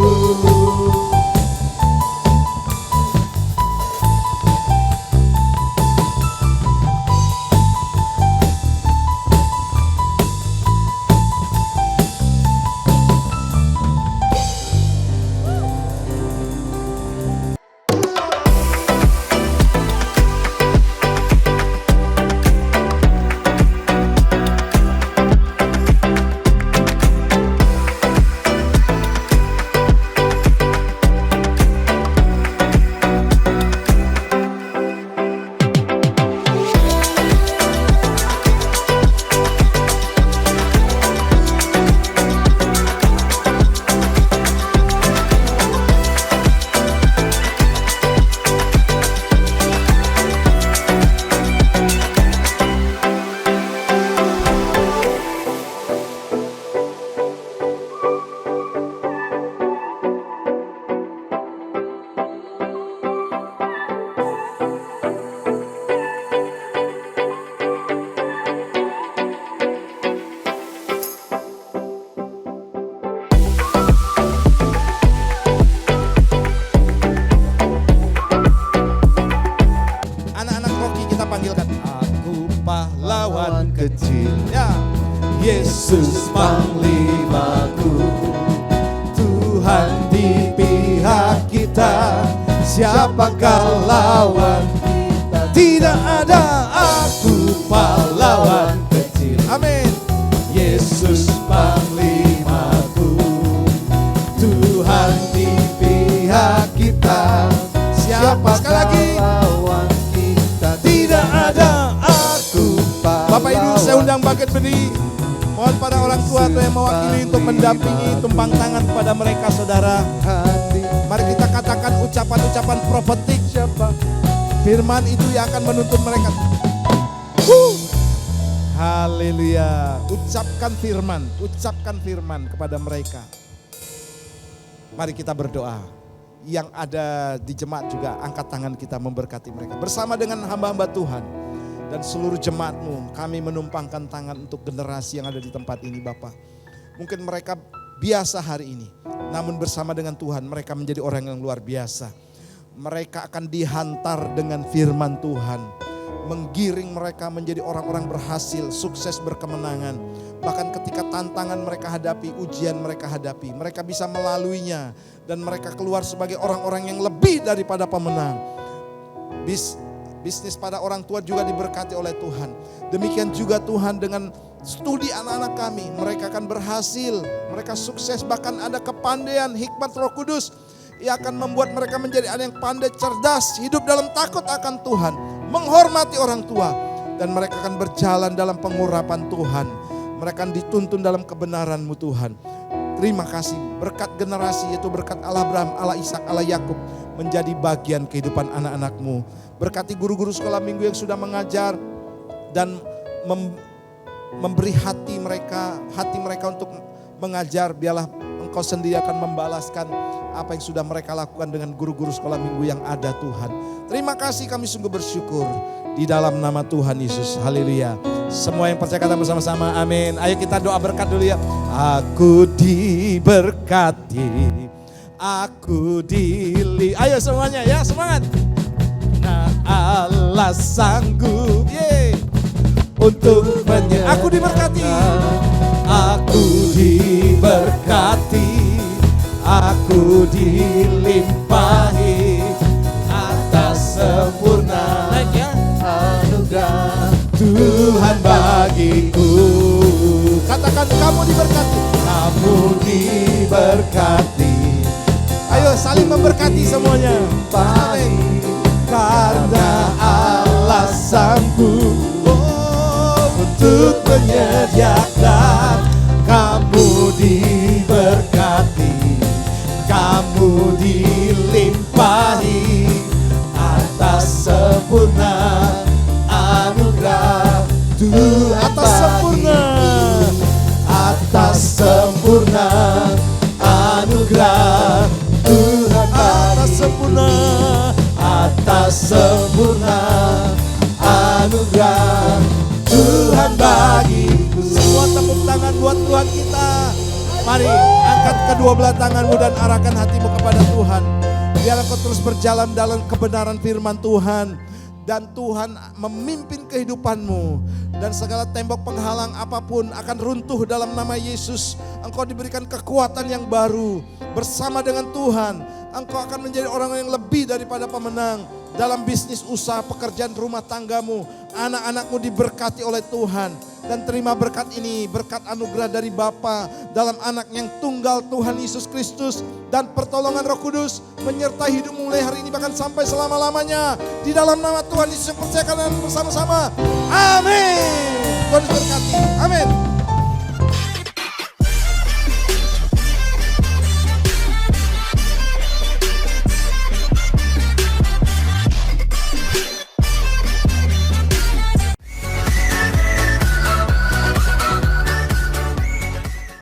Anak-anak Rocky kita panggilkan. Aku pahlawan Kecil, ya. Yesus panglimaku, Tuhan di pihak kita, siapakah lawan kita? Tidak ada. Aku pahlawan kecil, Amin. Yesus panglimaku, Tuhan di pihak kita, Siapa? Sekali lagi. lawan kita? Tidak ada. Aku pahlawan. Bapak Ibu saya undang bangkit berdiri. Mohon pada orang tua atau yang mewakili untuk mendampingi tumpang tangan kepada mereka saudara. Hati Mari kita katakan ucapan-ucapan profetik. siapa? Firman itu yang akan menuntun mereka. Haleluya. Ucapkan firman kepada mereka. Mari kita berdoa. Yang ada di jemaat juga angkat tangan kita memberkati mereka. Bersama dengan hamba-hamba Tuhan dan seluruh jemaatmu, kami menumpangkan tangan untuk generasi yang ada di tempat ini Bapak. Mungkin mereka biasa hari ini, namun bersama dengan Tuhan mereka menjadi orang yang luar biasa. Mereka akan dihantar dengan firman Tuhan, menggiring mereka menjadi orang-orang berhasil, sukses, berkemenangan. Bahkan ketika tantangan mereka hadapi, ujian mereka hadapi, mereka bisa melaluinya dan mereka keluar sebagai orang-orang yang lebih daripada pemenang. Bisnis pada orang tua juga diberkati oleh Tuhan. Demikian juga Tuhan dengan studi anak-anak kami, mereka akan berhasil, mereka sukses, bahkan ada kepandaian hikmat Roh Kudus. Ia akan membuat mereka menjadi anak yang pandai, cerdas, hidup dalam takut akan Tuhan, menghormati orang tua, dan mereka akan berjalan dalam pengurapan Tuhan. Mereka akan dituntun dalam kebenaran-Mu Tuhan. Terima kasih berkat generasi, yaitu berkat Allah Abraham, Allah Ishak, Allah Yakub, menjadi bagian kehidupan anak-anak-Mu. Berkati guru-guru sekolah minggu yang sudah mengajar dan memberi hati mereka untuk mengajar. Biarlah Engkau sendiri akan membalaskan apa yang sudah mereka lakukan dengan guru-guru sekolah minggu yang ada Tuhan. Terima kasih, kami sungguh bersyukur di dalam nama Tuhan Yesus. Haleluya. Semua yang percaya kata bersama-sama amin. Ayo kita doa berkat dulu ya. Aku diberkati, aku ayo semuanya ya, semangat. Nah Allah sanggup untuk aku diberkati, aku diberkati, aku dilimpahi atas sempurna anugerah Tuhan bagiku. Katakan kamu diberkati, kamu diberkati. Ayo saling memberkati semuanya. Amin. Karena Allah sanggup untuk menyediakan, kamu diberkati, kamu dilimpahi atas sempurna anugerah Tuhan. Atas sempurna, atas sempurna anugerah Tuhan. Atas sempurna, atas sempurna anugerah Tuhan bagiku. Semua tepuk tangan buat Tuhan kita. Mari angkat kedua belah tanganmu dan arahkan hatimu kepada Tuhan. Biar engkau terus berjalan dalam kebenaran firman Tuhan. Dan Tuhan memimpin kehidupanmu. Dan segala tembok penghalang apapun akan runtuh dalam nama Yesus. Engkau diberikan kekuatan yang baru. Bersama dengan Tuhan, engkau akan menjadi orang yang lebih daripada pemenang. Dalam bisnis, usaha, pekerjaan, rumah tanggamu. Anak-anakmu diberkati oleh Tuhan. Dan terima berkat ini, berkat anugerah dari Bapa dalam anak yang tunggal Tuhan Yesus Kristus. Dan pertolongan Roh Kudus menyertai hidupmu mulai hari ini bahkan sampai selama-lamanya. Di dalam nama Tuhan Yesus percayakan bersama-sama. Amin.